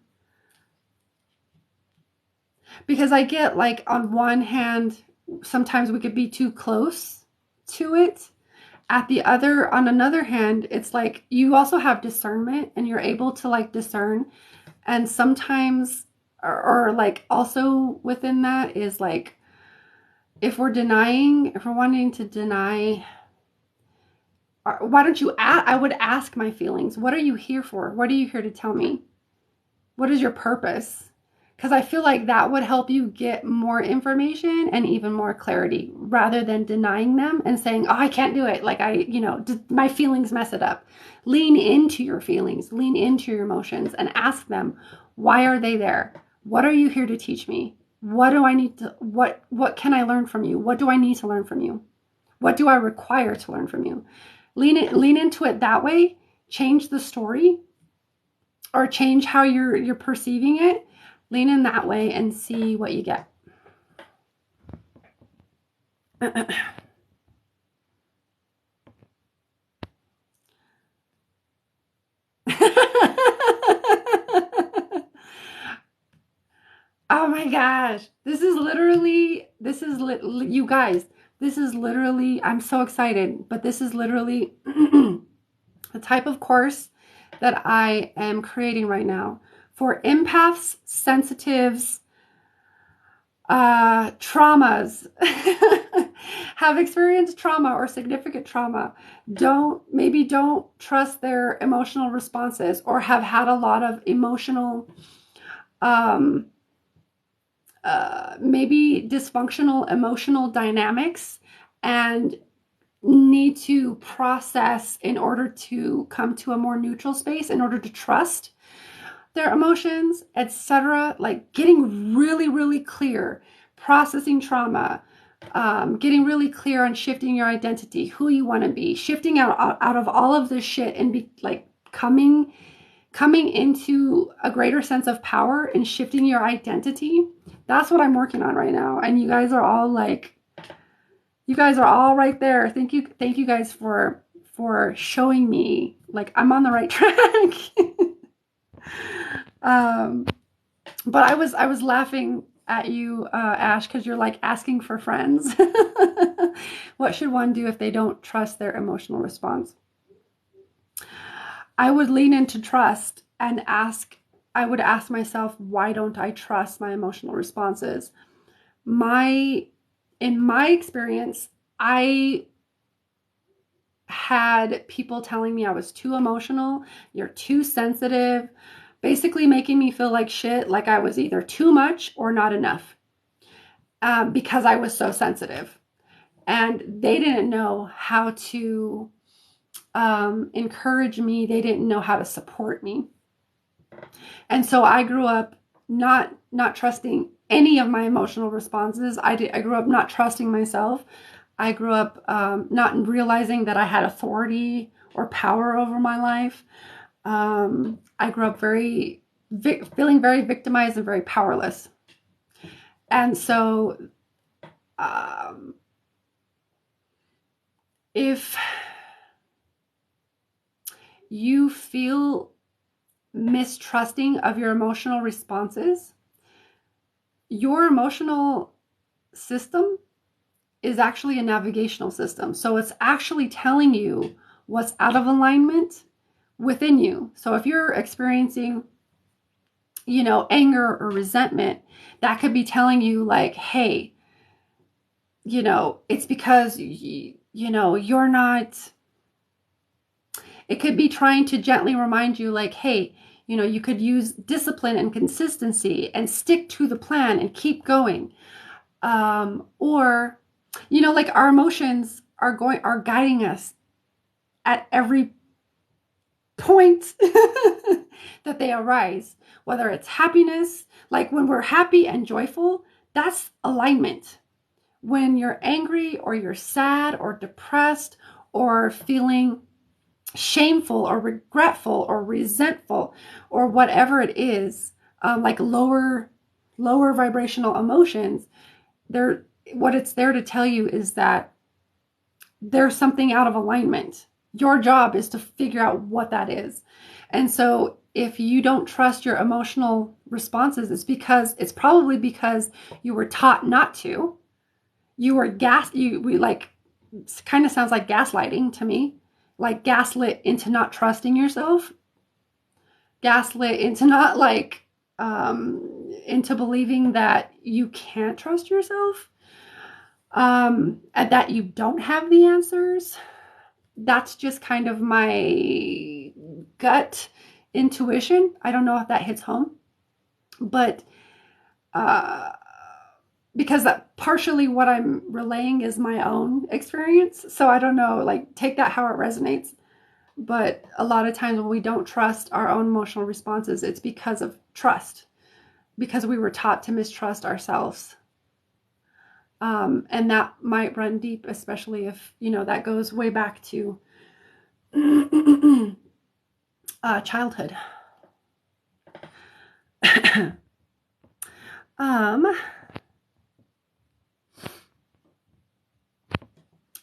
Because I get, like, on one hand, sometimes we could be too close to it. On another hand, it's like you also have discernment and you're able to like discern. And sometimes, or like also within that is like, if we're wanting to deny, why don't you I would ask my feelings. What are you here for? What are you here to tell me? What is your purpose? Because I feel like that would help you get more information and even more clarity, rather than denying them and saying, oh, I can't do it. Like my feelings mess it up. Lean into your feelings, lean into your emotions and ask them, why are they there? What are you here to teach me? What do I need to, what can I learn from you? What do I need to learn from you? What do I require to learn from you? Lean into it that way. Change the story, or change how you're perceiving it. Lean in that way and see what you get. Oh my gosh. You guys, this is literally, I'm so excited, but this is literally the type of course that I am creating right now for empaths, sensitives, traumas, have experienced trauma or significant trauma, maybe don't trust their emotional responses, or have had a lot of emotional, maybe dysfunctional emotional dynamics, and need to process in order to come to a more neutral space, in order to trust their emotions, etc. Like getting really, really clear, processing trauma, getting really clear on shifting your identity, who you want to be, shifting out of all of this shit, and be like coming coming into a greater sense of power and shifting your identity. That's what I'm working on right now. And you guys are all like, you guys are all right there. Thank you guys for showing me like I'm on the right track. But I was laughing at you, Ash, because you're like asking for friends. What should one do if they don't trust their emotional response? I would lean into trust and I would ask myself, why don't I trust my emotional responses? In my experience, I had people telling me I was too emotional, you're too sensitive, basically making me feel like shit, like I was either too much or not enough, because I was so sensitive. And they didn't know how to encourage me. They didn't know how to support me. And so I grew up not trusting any of my emotional responses. I grew up not trusting myself. I grew up not realizing that I had authority or power over my life. I grew up feeling very victimized and very powerless. And so if you feel mistrusting of your emotional responses, your emotional system is actually a navigational system. So it's actually telling you what's out of alignment within you. So if you're experiencing, anger or resentment, that could be telling you like, hey, it's because, you're not. It could be trying to gently remind you like, hey, you could use discipline and consistency and stick to the plan and keep going. Or, like our emotions are guiding us at every point that they arise, whether it's happiness, like when we're happy and joyful, that's alignment. When you're angry or you're sad or depressed or feeling shameful or regretful or resentful or whatever it is, like lower vibrational emotions, what it's there to tell you is that there's something out of alignment. Your job is to figure out what that is. And so if you don't trust your emotional responses, it's probably because you were taught not to. You were it kind of sounds like gaslighting to me. Like gaslit into not trusting yourself, gaslit into not into believing that you can't trust yourself, and that you don't have the answers. That's just kind of my gut intuition. I don't know if that hits home, but because partially what I'm relaying is my own experience. So I don't know, like take that how it resonates. But a lot of times when we don't trust our own emotional responses, it's because of trust, because we were taught to mistrust ourselves. And that might run deep, especially if, that goes way back to childhood.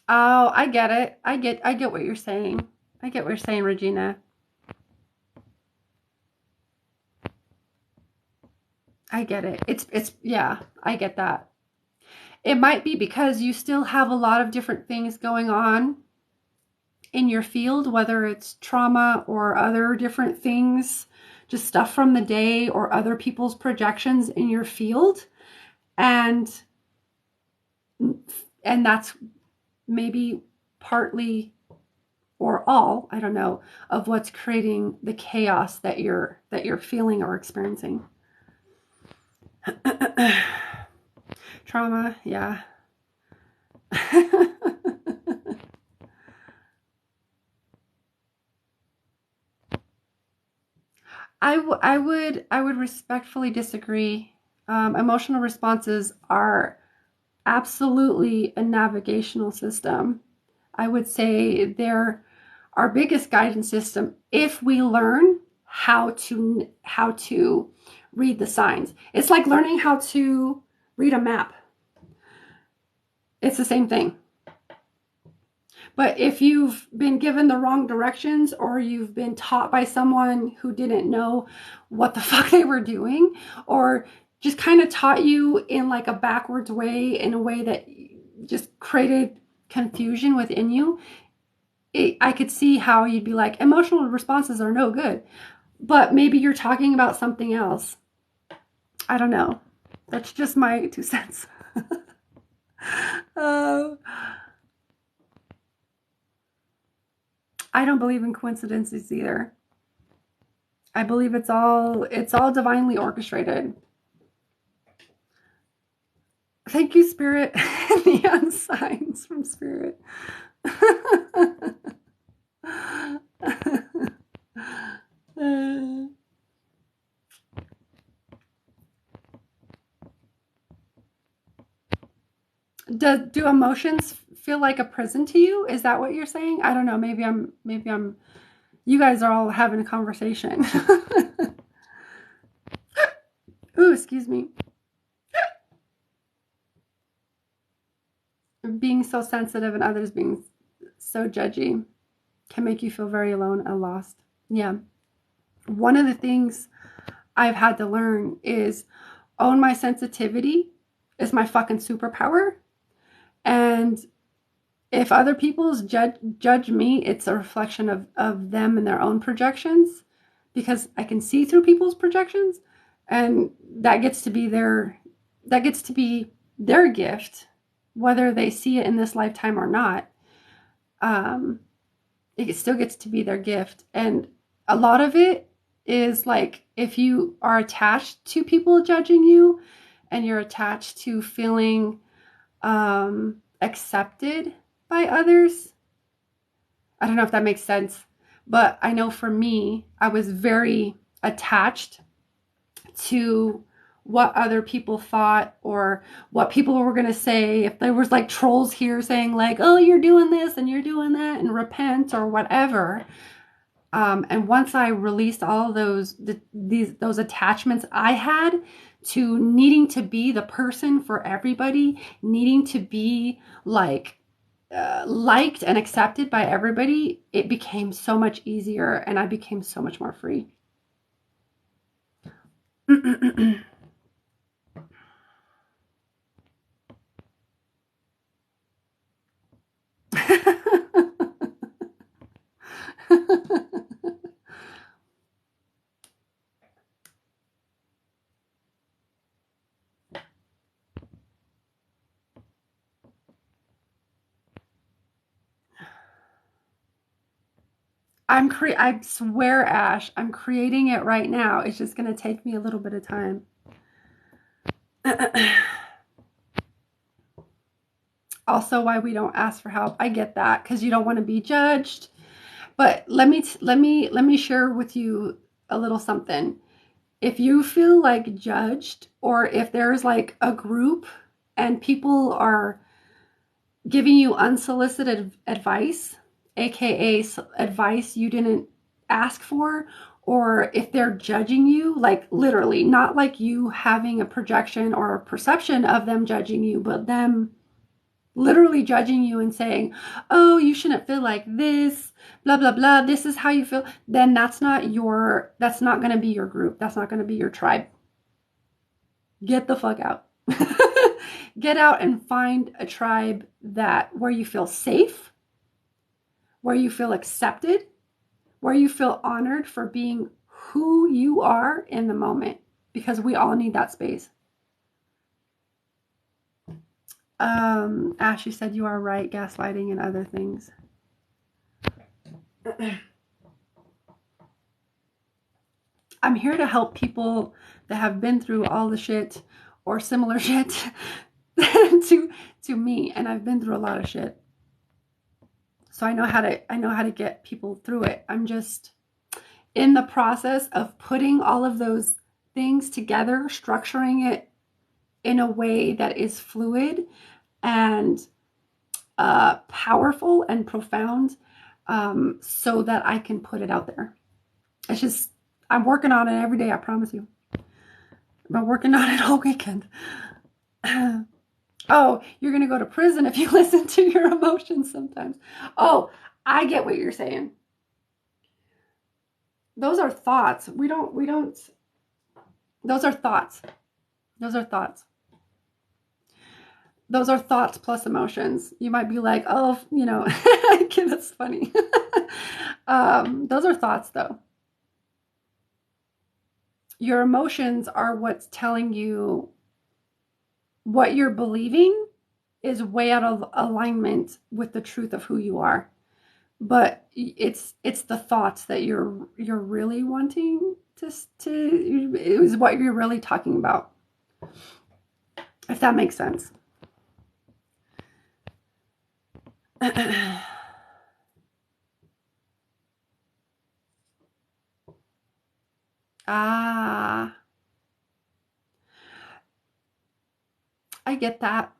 Oh, I get it. I get what you're saying. I get what you're saying, Regina. I get it. It's yeah, I get that. It might be because you still have a lot of different things going on in your field, whether it's trauma or other different things, just stuff from the day or other people's projections in your field. And that's maybe partly or all, I don't know, of what's creating the chaos that you're feeling or experiencing. Trauma, yeah. I would respectfully disagree. Emotional responses are absolutely a navigational system. I would say they're our biggest guidance system if we learn how to read the signs. It's like learning how to read a map. It's the same thing. But if you've been given the wrong directions, or you've been taught by someone who didn't know what the fuck they were doing, or just kind of taught you in like a backwards way, in a way that just created confusion within you, I could see how you'd be like, emotional responses are no good. But maybe you're talking about something else. I don't know. That's just my 2 cents. I don't believe in coincidences either. I believe it's all divinely orchestrated. Thank you, Spirit. Neon signs from Spirit. Do emotions feel like a prison to you? Is that what you're saying? I don't know. Maybe I'm you guys are all having a conversation. Ooh, excuse me. Being so sensitive and others being so judgy can make you feel very alone and lost. Yeah. One of the things I've had to learn is own my sensitivity is my fucking superpower. And if other people's judge me, it's a reflection of them and their own projections, because I can see through people's projections, and that gets to be their gift, whether they see it in this lifetime or not. It still gets to be their gift. And a lot of it is like, if you are attached to people judging you, and you're attached to feeling accepted by others. I don't know if that makes sense, but I know for me, I was very attached to what other people thought, or what people were going to say. If there was like trolls here saying like, oh, you're doing this and you're doing that and repent or whatever. And once I released all those attachments I had to needing to be the person for everybody, needing to be like liked and accepted by everybody, it became so much easier, and I became so much more free. I swear, Ash, I'm creating it right now. It's just going to take me a little bit of time. Also, why we don't ask for help. I get that, because you don't want to be judged. But let me share with you a little something. If you feel like judged, or if there's like a group and people are giving you unsolicited advice, aka advice you didn't ask for, or if they're judging you, like literally, not like you having a projection or a perception of them judging you, but them literally judging you and saying, oh, you shouldn't feel like this, blah, blah, blah, this is how you feel, then that's not going to be your group. That's not going to be your tribe. Get the fuck out. Get out and find a tribe where you feel safe, where you feel accepted, where you feel honored for being who you are in the moment, because we all need that space. Ashley said you are right, gaslighting and other things. I'm here to help people that have been through all the shit or similar shit to me, and I've been through a lot of shit. So I know how to get people through it. I'm just in the process of putting all of those things together, structuring it in a way that is fluid and powerful and profound, so that I can put it out there. It's just, I'm working on it every day, I promise you. I've been working on it all weekend. Oh, you're going to go to prison if you listen to your emotions sometimes. Oh, I get what you're saying. Those are thoughts. Those are thoughts. Those are thoughts. Those are thoughts plus emotions. You might be like, oh, that's funny. Those are thoughts though. Your emotions are what's telling you what you're believing is way out of alignment with the truth of who you are. But it's the thoughts that you're really wanting to is what you're really talking about. If that makes sense. Ah, I get that.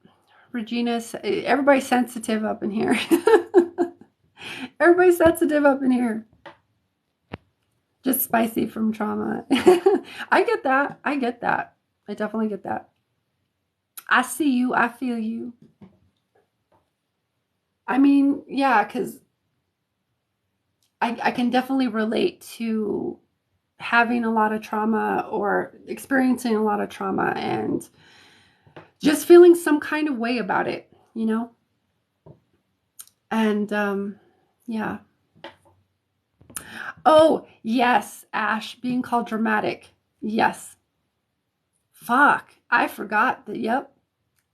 Regina's, everybody's sensitive up in here. Everybody's sensitive up in here. Just spicy from trauma. I get that. I get that. I definitely get that. I see you. I feel you. I mean, yeah, because I can definitely relate to having a lot of trauma or experiencing a lot of trauma and just feeling some kind of way about it, And yeah. Oh, yes, Ash, being called dramatic. Yes. Fuck. I forgot that. Yep.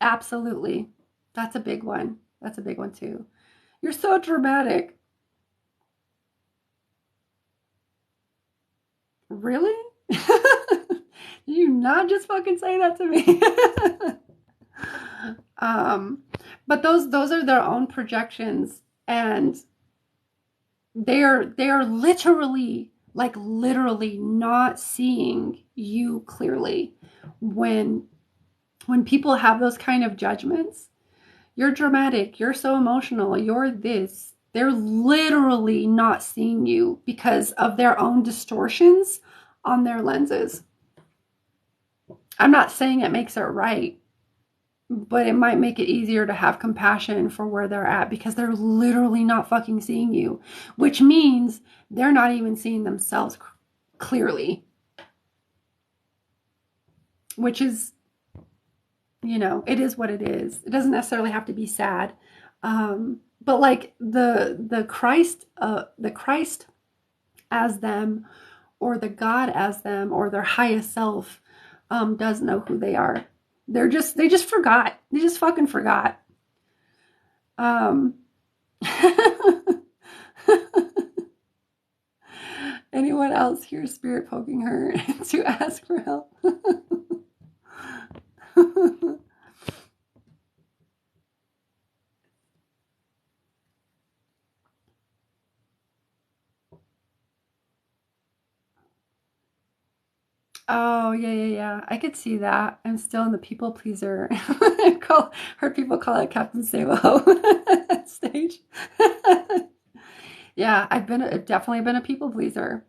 Absolutely. That's a big one. That's a big one too. You're so dramatic. Really? You not just fucking say that to me. But those are their own projections, and they are literally, like literally not seeing you clearly. When people have those kind of judgments, you're dramatic, you're so emotional, you're this, they're literally not seeing you because of their own distortions on their lenses. I'm not saying it makes it right, but it might make it easier to have compassion for where they're at because they're literally not fucking seeing you, which means they're not even seeing themselves clearly, which is, it is what it is. It doesn't necessarily have to be sad. But like the Christ as them, or the God as them, or their highest self, does know who they are. They just forgot. They just fucking forgot. Anyone else hear spirit poking her to ask for help? Oh, yeah. I could see that. I'm still in the people pleaser. Heard people call it Captain Sabo stage. Yeah, I've definitely been a people pleaser.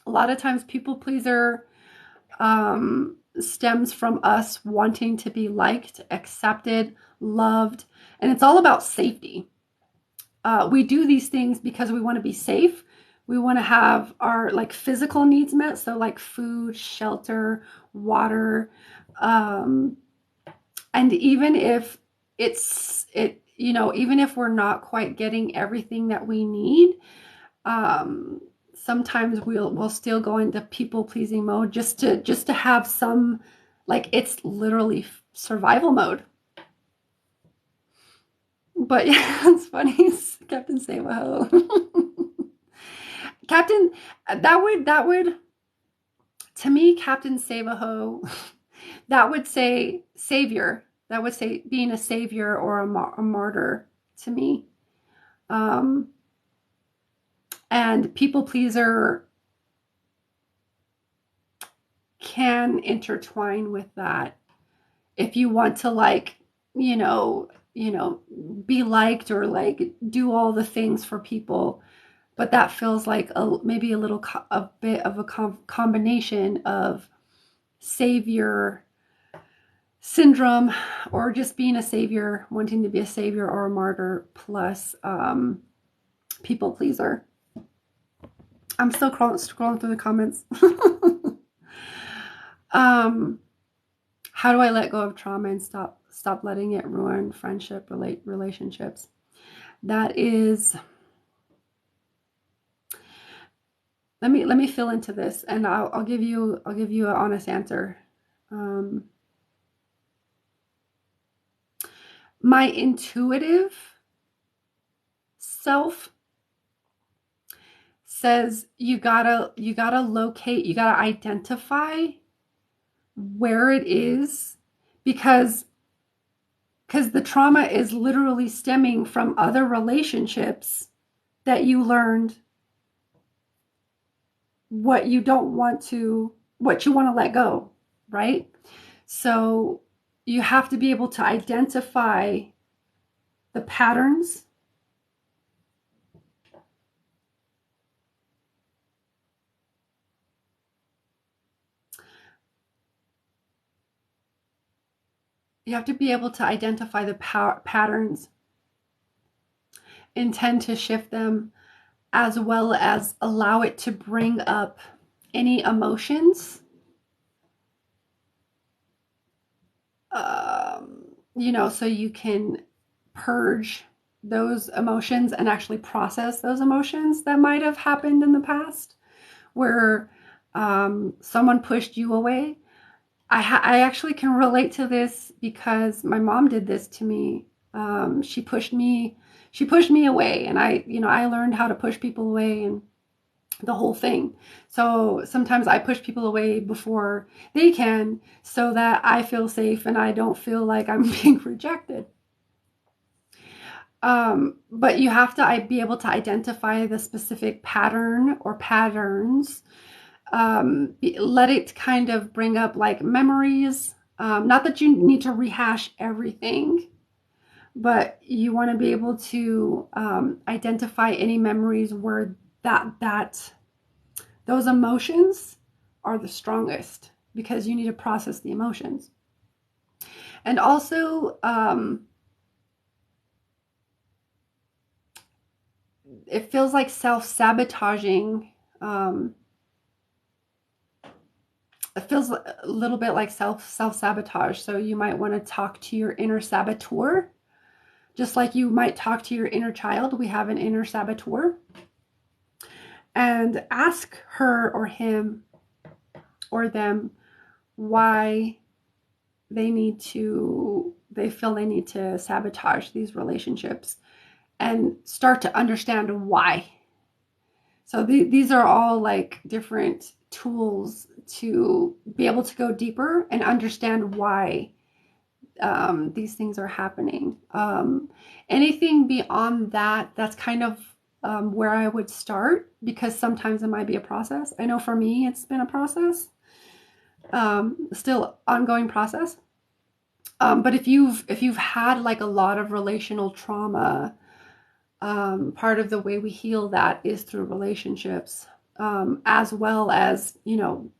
A lot of times people pleaser stems from us wanting to be liked, accepted, loved, and it's all about safety. We do these things because we want to be safe. We want to have our like physical needs met, so like food, shelter, water, and even if even if we're not quite getting everything that we need, sometimes we'll still go into people pleasing mode just to have some, like, it's literally survival mode. But yeah, it's funny. Captain Sabo. Captain, that would to me, Captain Sabo, that would say savior. That would say being a savior or a martyr to me. And people pleaser can intertwine with that. If you want to, like, be liked or like do all the things for people, but that feels like maybe a bit of a combination of savior syndrome, or just being a savior, wanting to be a savior or a martyr, plus people pleaser. I'm still scrolling through the comments. How do I let go of trauma and stop letting it ruin relationships? That is, let me fill into this, and I'll give you an honest answer. My intuitive self says you gotta locate, you gotta identify where it is, because the trauma is literally stemming from other relationships that you learned what you want to let go, right? So you have to be able to identify the patterns. You have to be able to identify the patterns, intend to shift them, as well as allow it to bring up any emotions, so you can purge those emotions and actually process those emotions that might have happened in the past, where someone pushed you away. I actually can relate to this because my mom did this to me. She pushed me away, and I learned how to push people away and the whole thing. So sometimes I push people away before they can, so that I feel safe and I don't feel like I'm being rejected. But you have to be able to identify the specific pattern or patterns. Let it kind of bring up like memories. Not that you need to rehash everything, but you want to be able to identify any memories where those emotions are the strongest, because you need to process the emotions. And also, it feels like self-sabotaging. It feels a little bit like self-sabotage. So you might want to talk to your inner saboteur, just like you might talk to your inner child. We have an inner saboteur. And ask her or him or them why they feel they need to sabotage these relationships, and start to understand why. So these are all like different tools to be able to go deeper and understand why these things are happening. Anything beyond that, that's kind of where I would start, because sometimes it might be a process. I know for me, it's been a process, still ongoing process. But if you've had like a lot of relational trauma, part of the way we heal that is through relationships, as well as,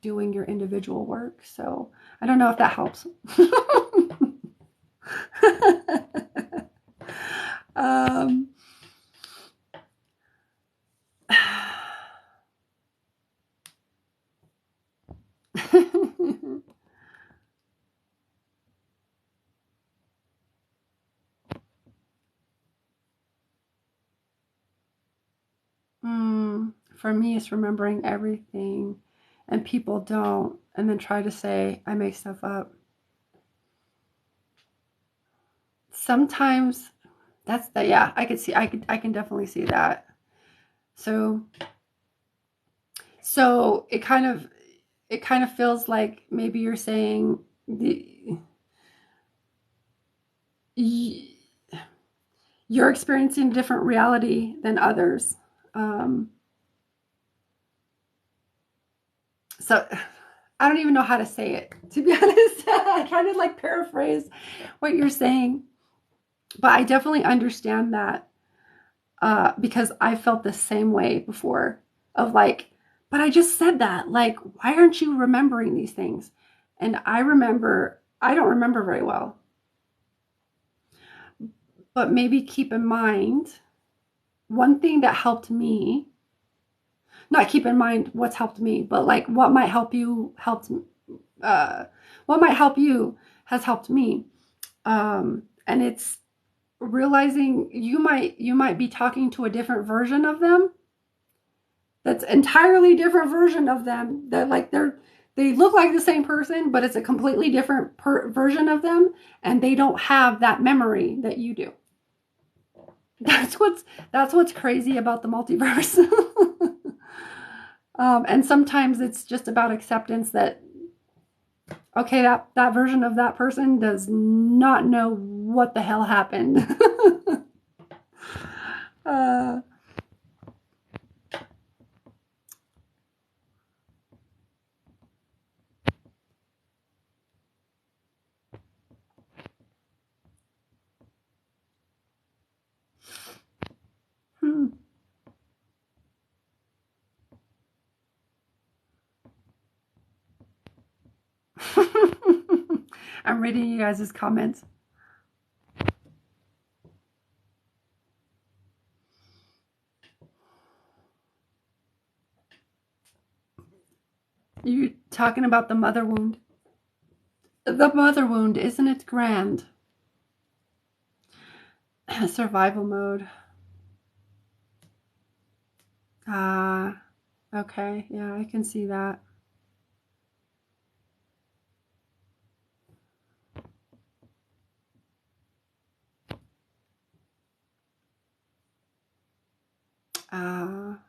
doing your individual work. So I don't know if that helps. um, for me, it's remembering everything, and people don't, and then try to say I make stuff up. Sometimes that's that. Yeah, I can definitely see that. So it kind of feels like maybe you're saying you're experiencing a different reality than others. Um, so I don't even know how to say it, to be honest. I kind of like paraphrase what you're saying, but I definitely understand that. because I felt the same way before of like, but I just said that. Like, why aren't you remembering these things? And I don't remember very well. But maybe keep in mind one thing that helped me, not keep in mind what's helped me, but like what might help you uh, what might help you has helped me. And it's realizing you might be talking to a different version of them, that's entirely different version of them, that like they look like the same person, but it's a completely different version of them, and they don't have that memory that you do. That's what's crazy about the multiverse. And sometimes it's just about acceptance that, okay, that version of that person does not know what the hell happened. uh, hmm. I'm reading you guys' comments. You talking about the mother wound? The mother wound, isn't it grand? Survival mode. Ah, okay. Yeah, I can see that. Ah,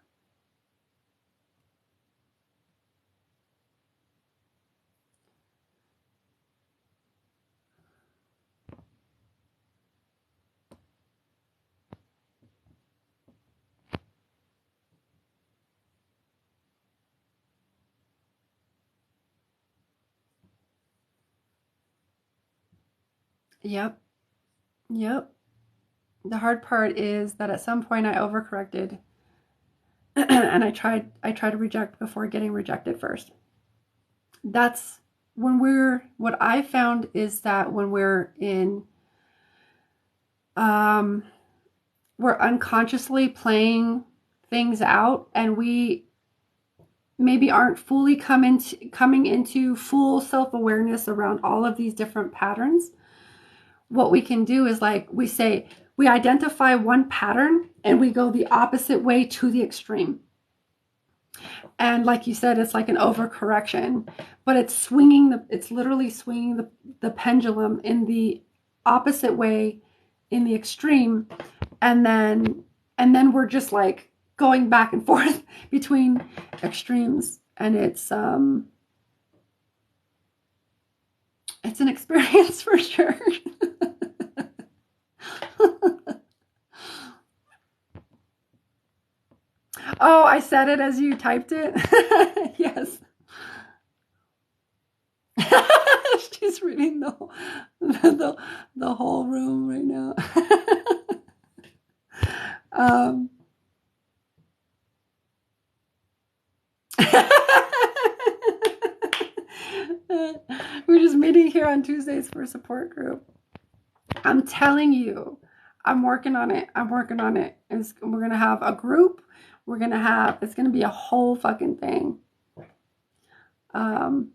yep, yep. The hard part is that at some point I overcorrected, and I tried to reject before getting rejected first. That's what I found is that when um we're unconsciously playing things out, and we maybe aren't fully coming into full self-awareness around all of these different patterns. What we can do is, like we say, we identify one pattern and we go the opposite way to the extreme. And like you said, it's like an overcorrection, but it's literally swinging the pendulum in the opposite way, in the extreme. And then we're just like going back and forth between extremes. And it's an experience for sure. Oh, I said it as you typed it. Yes. She's reading the, the whole room right now. um, we're just meeting here on Tuesdays for a support group. I'm telling you, I'm working on it. I'm working on it. We're going to have a group. It's going to be a whole fucking thing. Um,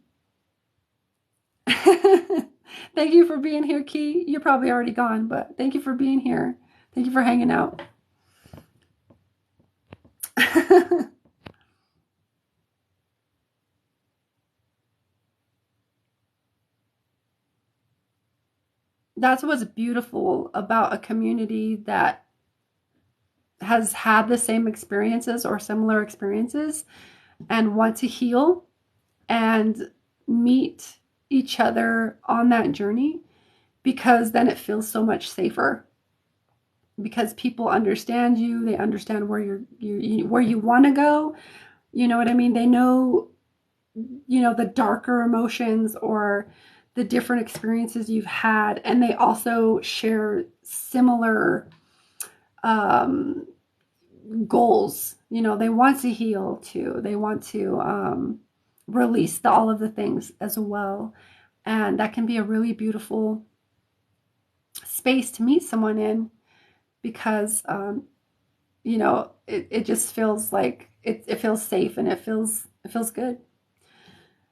thank you for being here, Key. You're probably already gone, but thank you for being here. Thank you for hanging out. That's what's beautiful about a community that has had the same experiences or similar experiences and want to heal and meet each other on that journey, because then it feels so much safer, because people understand you, they understand where you want to go, you know what I mean, they know, the darker emotions or the different experiences you've had, and they also share similar goals. You know, they want to heal too. They want to release all of the things as well. And that can be a really beautiful space to meet someone in, because, you know, it just feels like it feels safe, and it feels good.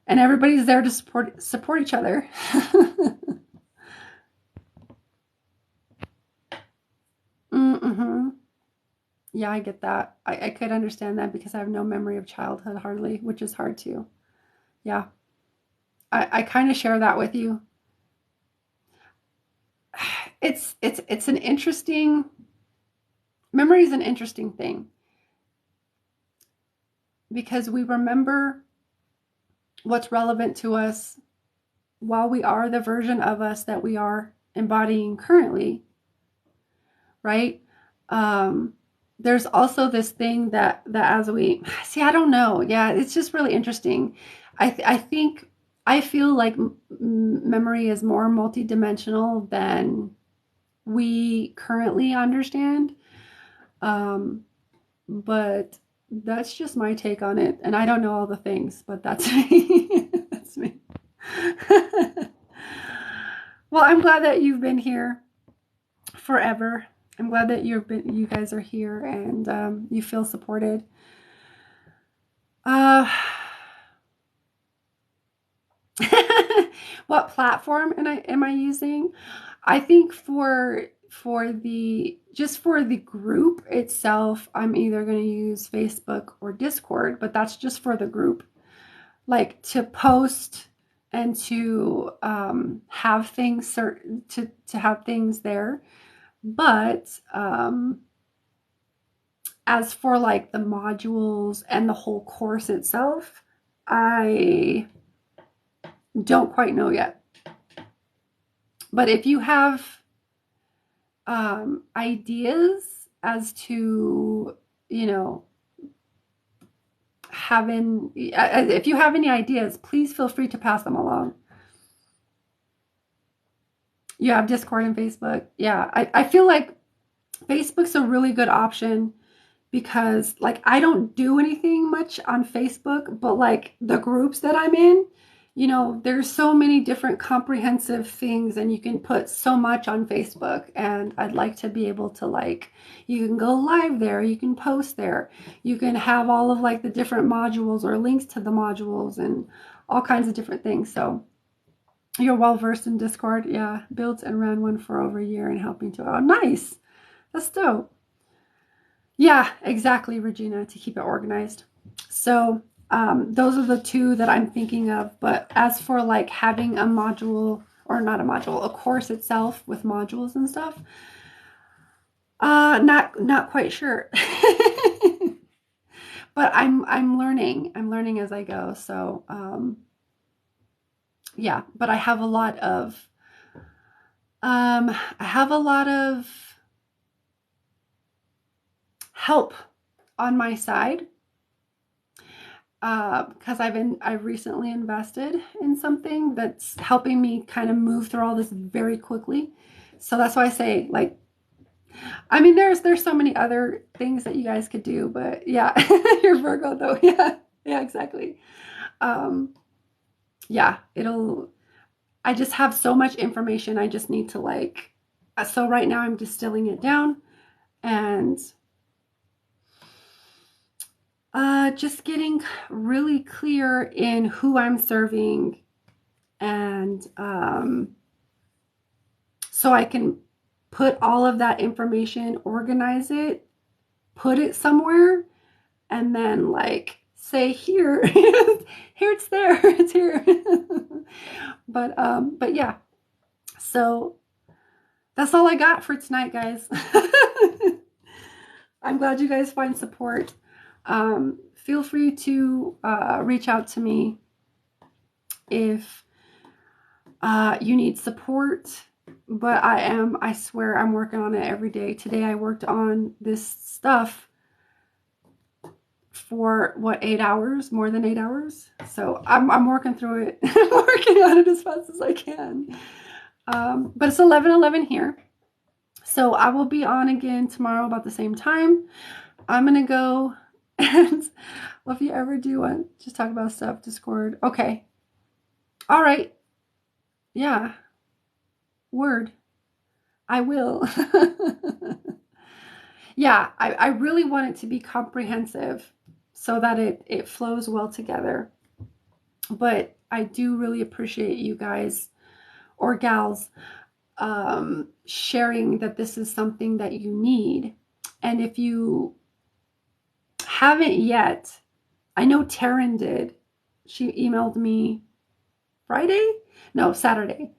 And everybody's there to support each other. Mm-hmm. Yeah, I get that. I could understand that, because I have no memory of childhood hardly, which is hard too. Yeah. I kind of share that with you. It's an interesting memory is an interesting thing, because we remember what's relevant to us while we are the version of us that we are embodying currently, right? There's also this thing that as we see, I don't know. Yeah, it's just really interesting. I think I feel like memory is more multidimensional than we currently understand. But that's just my take on it, and I don't know all the things, but that's me. That's me. Well, I'm glad that you've been here forever. I'm glad that you guys are here, and you feel supported. What platform am I using? I think for the group itself, I'm either going to use Facebook or Discord, but that's just for the group. Like, to post and to have things to have things there. But as for like the modules and the whole course itself, I don't quite know yet. But if you have ideas as to, you know, if you have any ideas, please feel free to pass them along. You have Discord and Facebook. Yeah, I feel like Facebook's a really good option, because like I don't do anything much on Facebook, but like the groups that I'm in, you know, there's so many different comprehensive things, and you can put so much on Facebook, and I'd like to be able to, like, you can go live there, you can post there, you can have all of like the different modules or links to the modules and all kinds of different things. So you're well versed in Discord. Yeah, built and ran one for over a year and helping to, oh nice, that's dope. Yeah, exactly, Regina, to keep it organized. So those are the two that I'm thinking of. But as for like having a module, or not a module, a course itself with modules and stuff, not quite sure. But I'm learning as I go. So yeah, but I have a lot of help on my side, because I've recently invested in something that's helping me kind of move through all this very quickly. So that's why I say, like, I mean, there's so many other things that you guys could do, but yeah, you're Virgo though. Yeah, exactly. Yeah, I just have so much information. I just need to, like, so right now I'm distilling it down, and just getting really clear in who I'm serving, and so I can put all of that information, organize it, put it somewhere, and then like say, here, here it's there, it's here. But yeah, so that's all I got for tonight, guys. I'm glad you guys find support. Feel free to reach out to me if you need support. But I swear I'm working on it every day. Today I worked on this stuff for what, 8 hours, more than 8 hours. So I'm working through it. I'm working on it as fast as I can. But it's 11:11 here. So I will be on again tomorrow about the same time. I'm going to go and, well, if you ever do want, just talk about stuff, Discord. Okay. All right. Yeah. Word. I will. Yeah, I really want it to be comprehensive so that it flows well together. But I do really appreciate you guys or gals sharing that this is something that you need. And if you haven't yet, I know Taryn did. She emailed me Friday? No, Saturday.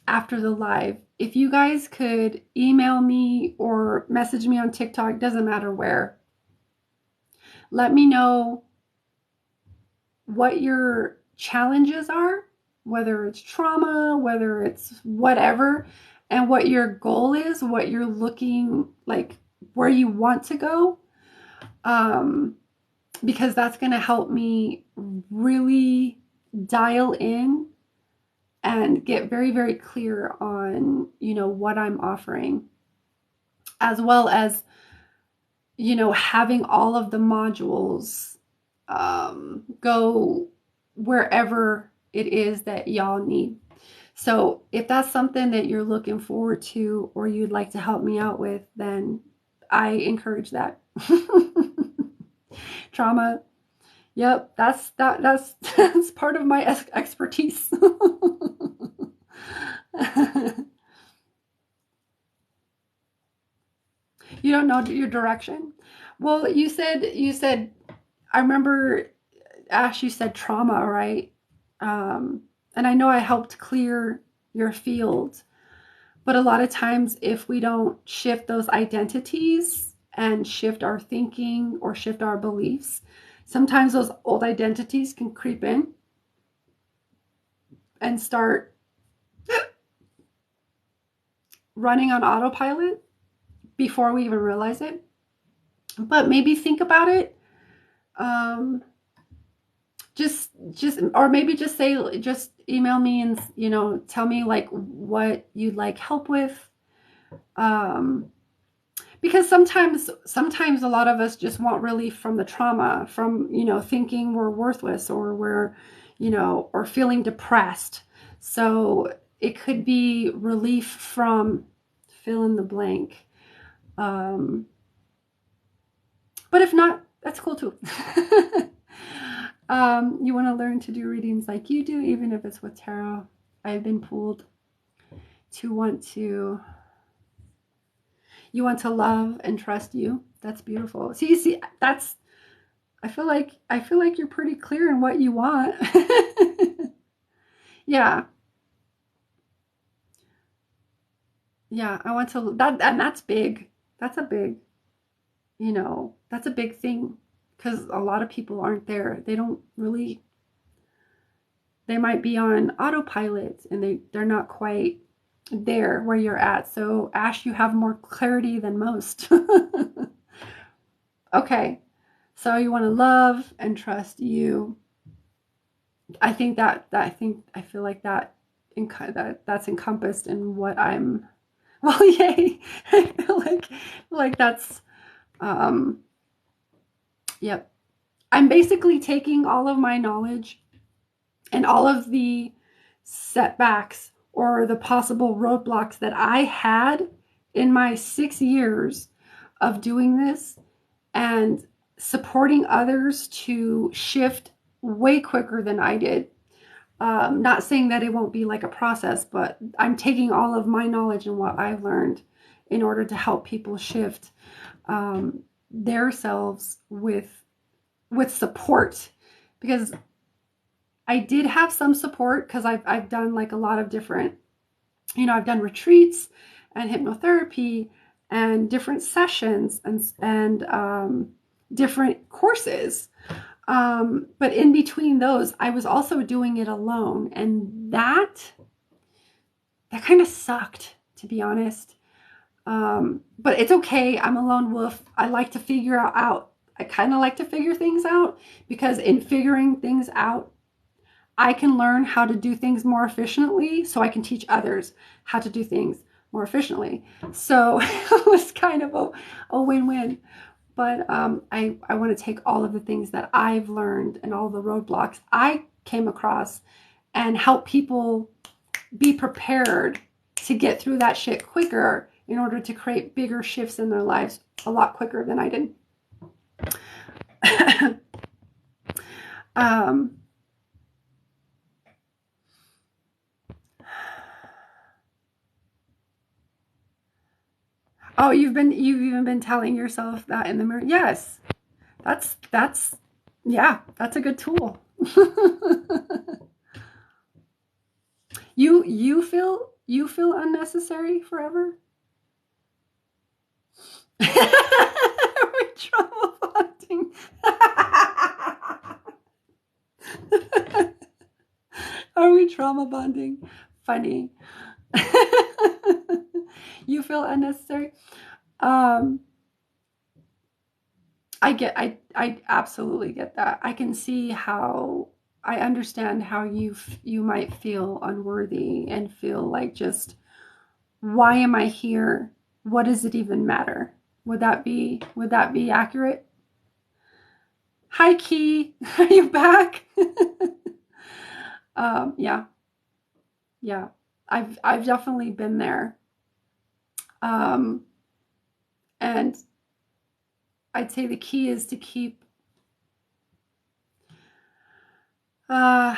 After the live. If you guys could email me or message me on TikTok, doesn't matter where. Let me know what your challenges are, whether it's trauma, whether it's whatever, and what your goal is, what you're looking like, where you want to go. Because that's going to help me really dial in and get very, very clear on, what I'm offering, as well as, having all of the modules go wherever it is that y'all need. So if that's something that you're looking forward to or you'd like to help me out with, then I encourage that. Trauma. Yep, that's part of my expertise. You don't know your direction. Well, you said I remember, Ash, you said trauma, right? And I know I helped clear your field, but a lot of times if we don't shift those identities and shift our thinking or shift our beliefs, sometimes those old identities can creep in and start running on autopilot before we even realize it. But maybe think about it. Just or maybe just email me and tell me like what you'd like help with. Because sometimes a lot of us just want relief from the trauma, from thinking we're worthless or we're or feeling depressed. So it could be relief from fill in the blank. But if not, that's cool too. You want to learn to do readings like you do, even if it's with tarot. I've been pulled to you want to love and trust you. That's beautiful. See, that's, I feel like you're pretty clear in what you want. Yeah. Yeah, I want to, and that's big. That's a big, that's a big thing, because a lot of people aren't there. They don't really, they might be on autopilot and they're not quite there where you're at. So Ash, you have more clarity than most. Okay. So you want to love and trust you. I think I feel like that's encompassed in what I'm, well, yay. I feel like that's, yep. I'm basically taking all of my knowledge and all of the setbacks or the possible roadblocks that I had in my 6 years of doing this and supporting others to shift way quicker than I did. Not saying that it won't be like a process, but I'm taking all of my knowledge and what I've learned in order to help people shift their selves with support. Because I did have some support, because I've done like a lot of different, I've done retreats and hypnotherapy and different sessions and different courses. But in between those, I was also doing it alone, and that kind of sucked, to be honest. But it's okay. I'm a lone wolf. I like to figure out. I kind of like to figure things out, because in figuring things out, I can learn how to do things more efficiently, so I can teach others how to do things more efficiently. So it was kind of a win-win. But I want to take all of the things that I've learned and all the roadblocks I came across and help people be prepared to get through that shit quicker in order to create bigger shifts in their lives a lot quicker than I did. Oh, you've even been telling yourself that in the mirror. Yes. That's yeah, that's a good tool. You feel unnecessary forever? Are we trauma bonding? Are we trauma bonding? Funny. You feel unnecessary? Um, I absolutely get that. I can see how I understand how you might feel unworthy and feel like just why am I here? What does it even matter? Would that be accurate? Hi Key, are you back? Yeah, yeah. I've definitely been there. Um, and I'd say the key is to keep uh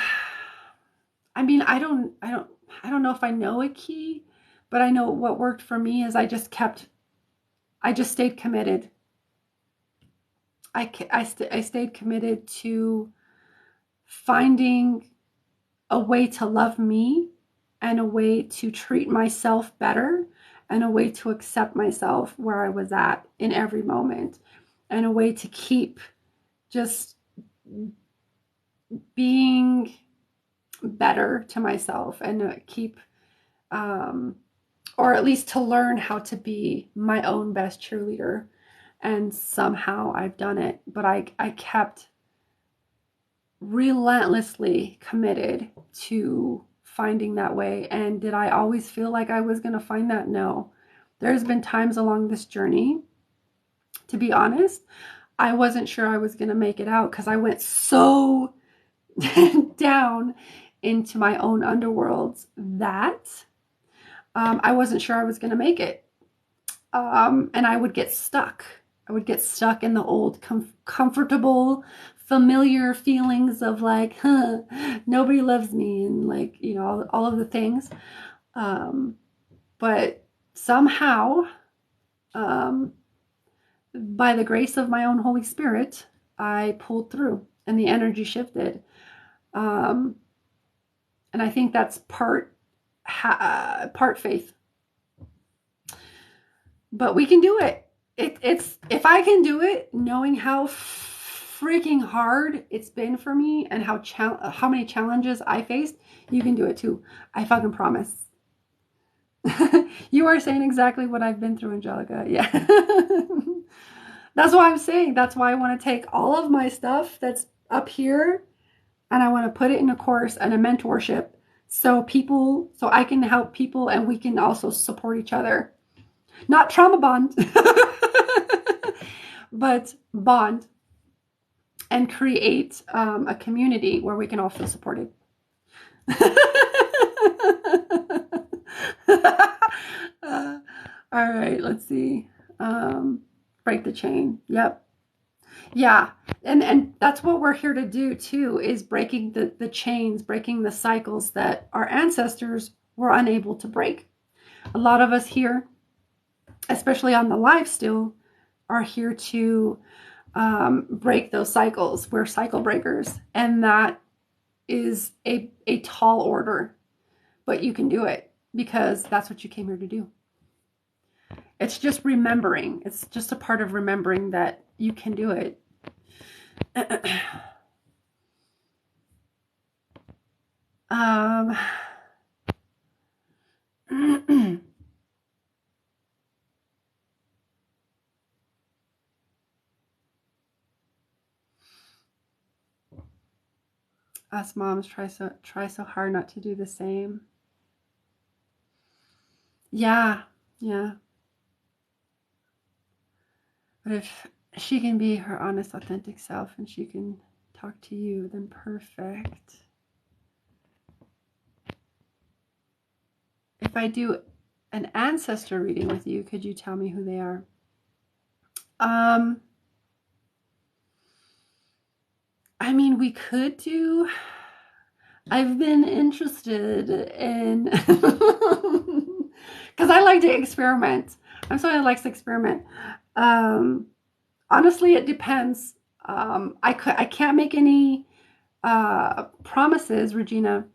I mean, I don't know if I know a key, but I know what worked for me is I just stayed committed. I stayed committed to finding a way to love me and a way to treat myself better and a way to accept myself where I was at in every moment and a way to keep just being better to myself and keep or at least to learn how to be my own best cheerleader. And somehow I've done it, but I kept relentlessly committed to finding that way. And did I always feel like I was going to find that? No. There's been times along this journey, to be honest, I wasn't sure I was going to make it out because I went so down into my own underworlds that I wasn't sure I was going to make it. And I would get stuck. I would get stuck in the old comfortable, familiar feelings of like, huh, nobody loves me, and like, you know, all of the things. But somehow, um, by the grace of my own Holy Spirit, I pulled through and the energy shifted. Um, and I think that's part faith. But we can do it. It's if I can do it, knowing how freaking hard it's been for me and how many challenges I faced, you can do it too. I fucking promise. You are saying exactly what I've been through, Angelica. Yeah. That's why I'm saying. That's why I want to take all of my stuff that's up here and I want to put it in a course and a mentorship so I can help people and we can also support each other. Not trauma bond, but bond and create a community where we can all feel supported. All right, let's see. Break the chain. Yep. Yeah. And that's what we're here to do too, is breaking the chains, breaking the cycles that our ancestors were unable to break. A lot of us here, especially on the live still, are here to break those cycles. We're cycle breakers. And that is a tall order, but you can do it because that's what you came here to do. It's just remembering. It's just a part of remembering that you can do it. Us moms try so hard not to do the same. Yeah. Yeah. But if she can be her honest, authentic self and she can talk to you, then perfect. If I do an ancestor reading with you, could you tell me who they are? I mean, we could do. I've been interested in because I like to experiment. I'm someone that likes to experiment. Um, Honestly, it depends. I can't make any promises, Regina.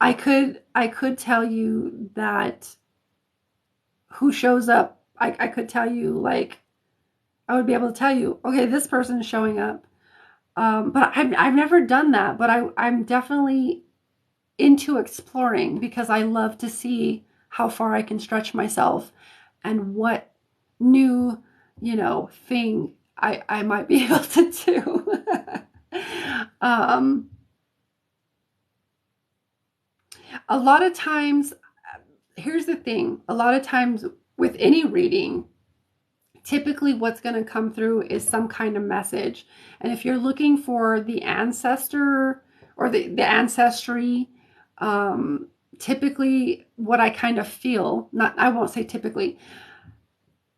I could tell you that who shows up. I could tell you, like, I would be able to tell you, okay, this person is showing up. But I've never done that. But I'm definitely into exploring because I love to see how far I can stretch myself and what new, thing I might be able to do. um, a lot of times, here's the thing, a lot of times with any reading, typically what's going to come through is some kind of message. And if you're looking for the ancestor or the ancestry, typically what I kind of feel, not, I won't say typically,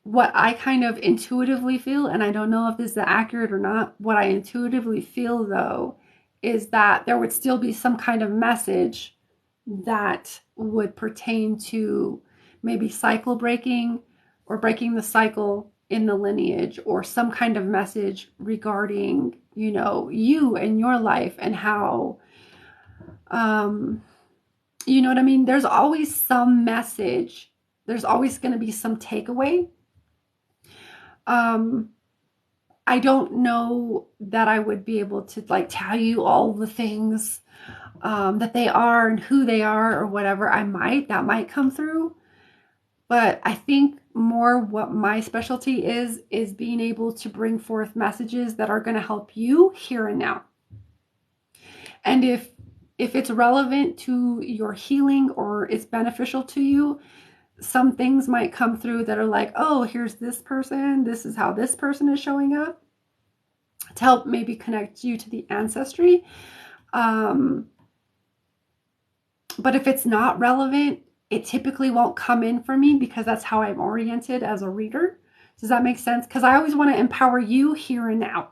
what I kind of intuitively feel, and I don't know if this is accurate or not, what I intuitively feel though, is that there would still be some kind of message that would pertain to maybe cycle breaking or breaking the cycle in the lineage, or some kind of message regarding, you and your life and how, you know what I mean? There's always some message. There's always going to be some takeaway. Um, I don't know that I would be able to like tell you all the things that they are and who they are or whatever. That might come through. But I think more what my specialty is being able to bring forth messages that are going to help you here and now. And if it's relevant to your healing or it's beneficial to you, some things might come through that are like, oh, here's this person. This is how this person is showing up, to help maybe connect you to the ancestry. But if it's not relevant, it typically won't come in for me because that's how I'm oriented as a reader. Does that make sense? Because I always want to empower you here and now.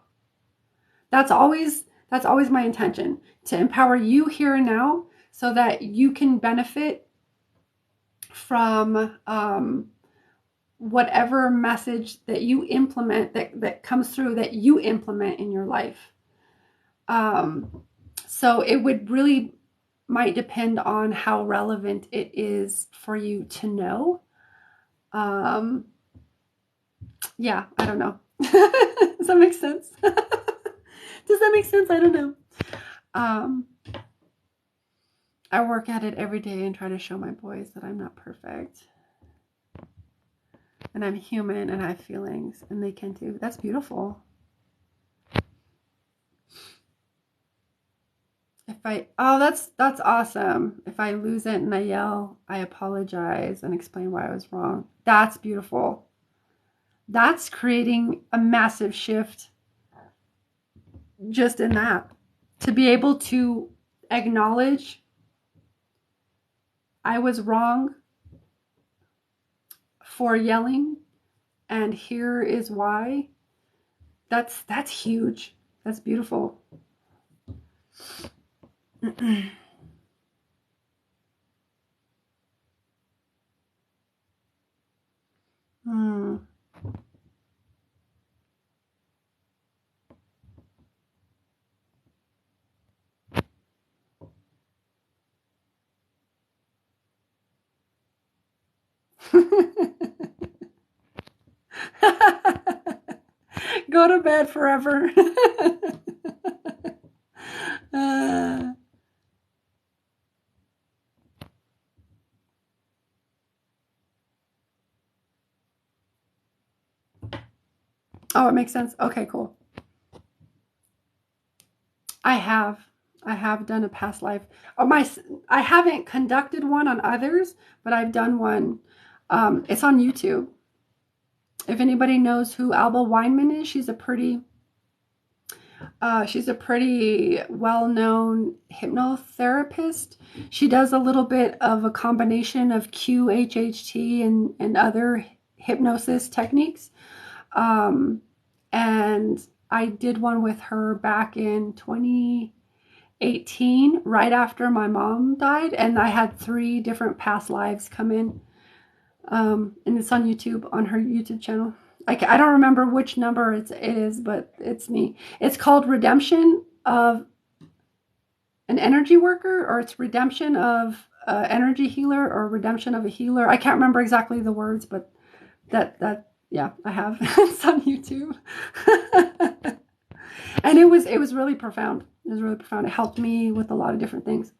That's always my intention, to empower you here and now so that you can benefit from whatever message that you implement, that comes through, that you implement in your life. So it would really might depend on how relevant it is for you to know. Yeah, I don't know. Does that make sense? Does that make sense? I don't know. I work at it every day and try to show my boys that I'm not perfect. And I'm human and I have feelings, and they can too. That's beautiful. That's awesome. If I lose it and I yell, I apologize and explain why I was wrong. That's beautiful. That's creating a massive shift just in that. To be able to acknowledge I was wrong for yelling, and here is why. That's huge. That's beautiful. Hmm. Go to bed forever. uh, oh, it makes sense. Okay, cool. I have. I have done a past life. Oh, I haven't conducted one on others, but I've done one. It's on YouTube. If anybody knows who Alba Weinman is, she's a pretty well-known hypnotherapist. She does a little bit of a combination of QHHT and other hypnosis techniques. And I did one with her back in 2018, right after my mom died, and I had 3 different past lives come in. And it's on YouTube, on her YouTube channel. I don't remember which number it is, but it's me. It's called Redemption of an Energy Worker, or it's Redemption of Energy Healer, or Redemption of a Healer. I can't remember exactly the words, but yeah, I have. It's on YouTube. And it was really profound. It was really profound. It helped me with a lot of different things.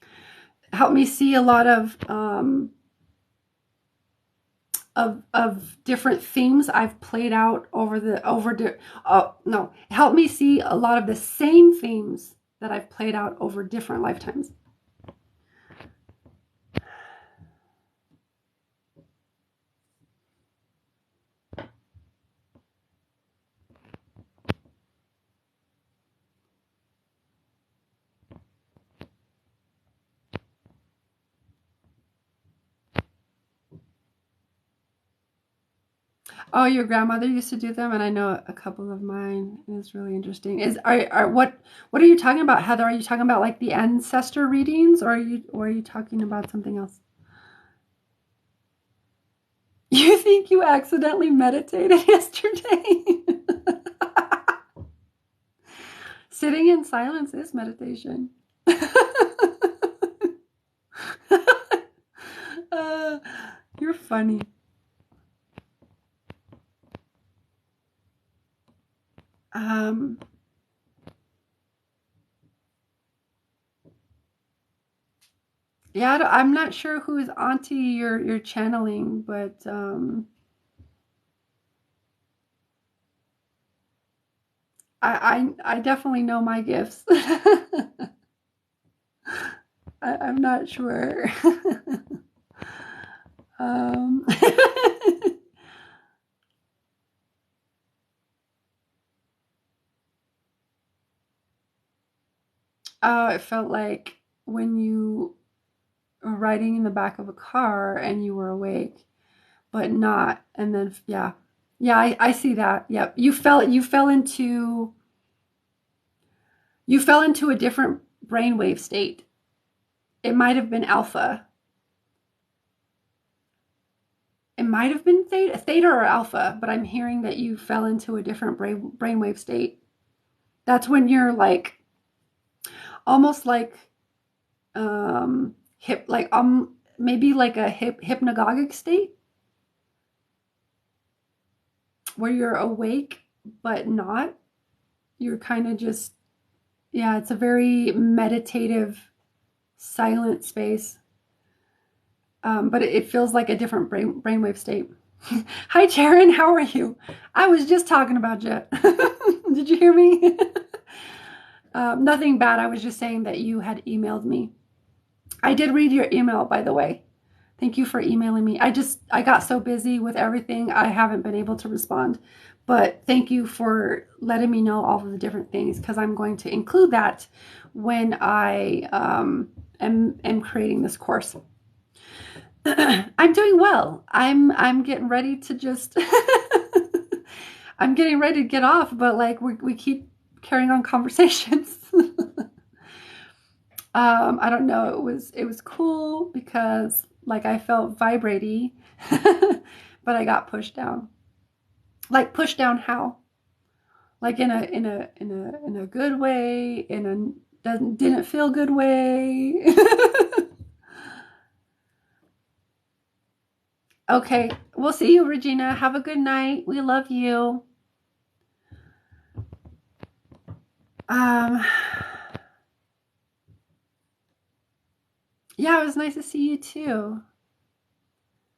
It helped me see a lot of different themes I've played out help me see a lot of the same themes that I've played out over different lifetimes. Oh, your grandmother used to do them, and I know a couple of mine. It's really interesting. What are you talking about, Heather? Are you talking about like the ancestor readings, or are you talking about something else? You think you accidentally meditated yesterday? Sitting in silence is meditation. You're funny. Yeah, I'm not sure whose auntie you're channeling, but I definitely know my gifts. I'm not sure. um, oh, it felt like when you were riding in the back of a car and you were awake, but not, and then yeah, I see that. Yep, you fell into a different brainwave state. It might have been alpha. It might have been theta or alpha, but I'm hearing that you fell into a different brainwave state. That's when you're like, almost like, maybe like a hypnagogic state, where you're awake but not. You're kind of just, yeah, it's a very meditative, silent space. But it feels like a different brainwave state. Hi, Sharon. How are you? I was just talking about you. Did you hear me? Nothing bad. I was just saying that you had emailed me. I did read your email, by the way. Thank you for emailing me. I got so busy with everything, I haven't been able to respond. But thank you for letting me know all of the different things, because I'm going to include that when I am creating this course. I'm doing well. I'm getting ready to just I'm getting ready to get off, but like we keep carrying on conversations. I don't know. It was cool because like I felt vibraty, but I got pushed down. Like pushed down how? Like in a good way, didn't feel good way. Okay, we'll see you, Regina. Have a good night. We love you. Yeah, it was nice to see you too.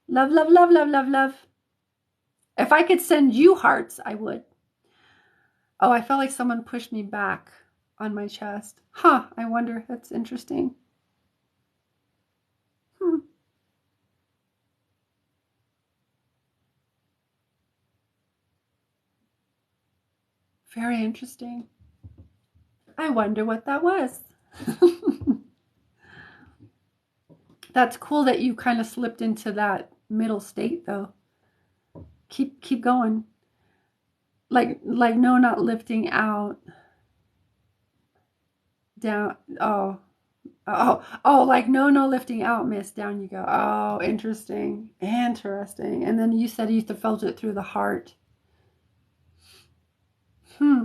Love, love, love, love, love, love. If I could send you hearts, I would. Oh, I felt like someone pushed me back. on my chest. Huh, I wonder. That's interesting. Hmm, very interesting. I wonder what that was. That's cool that you kind of slipped into that middle state though. Keep going. Like no, not lifting out, down. Oh, like no lifting out, miss. Down you go. Oh, interesting. Interesting. And then you said you felt it through the heart. Hmm.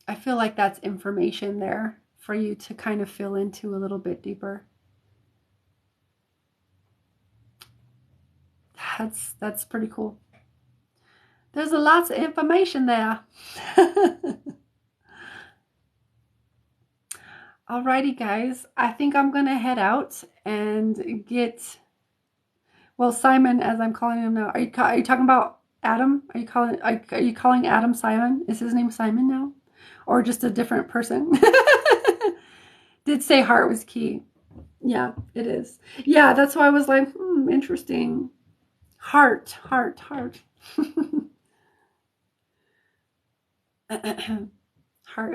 I feel like that's information there for you to kind of fill into a little bit deeper. That's pretty cool. There's a lots of information there. Alrighty, guys. I think I'm gonna head out and get, well, Simon, as I'm calling him now. Are you talking about Adam? Are you calling Adam Simon? Is his name Simon now, or just a different person? Did say heart was key. Yeah, it is. Yeah, that's why I was like, interesting. Heart. Heart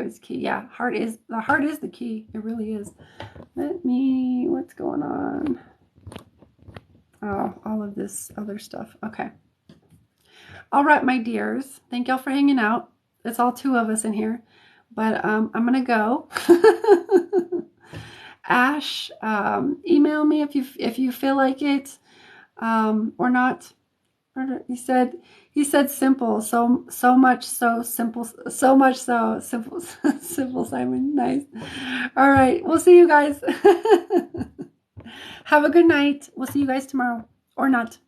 is key. Yeah, the heart is the key. It really is. What's going on? Oh, all of this other stuff. Okay. All right, my dears. Thank y'all for hanging out. It's all two of us in here, but I'm gonna go. Ash, email me if you feel like it, or not. He said simple, so much so simple, so much so simple. Simple, Simon. Nice. All right, we'll see you guys. Have a good night. We'll see you guys tomorrow, or not.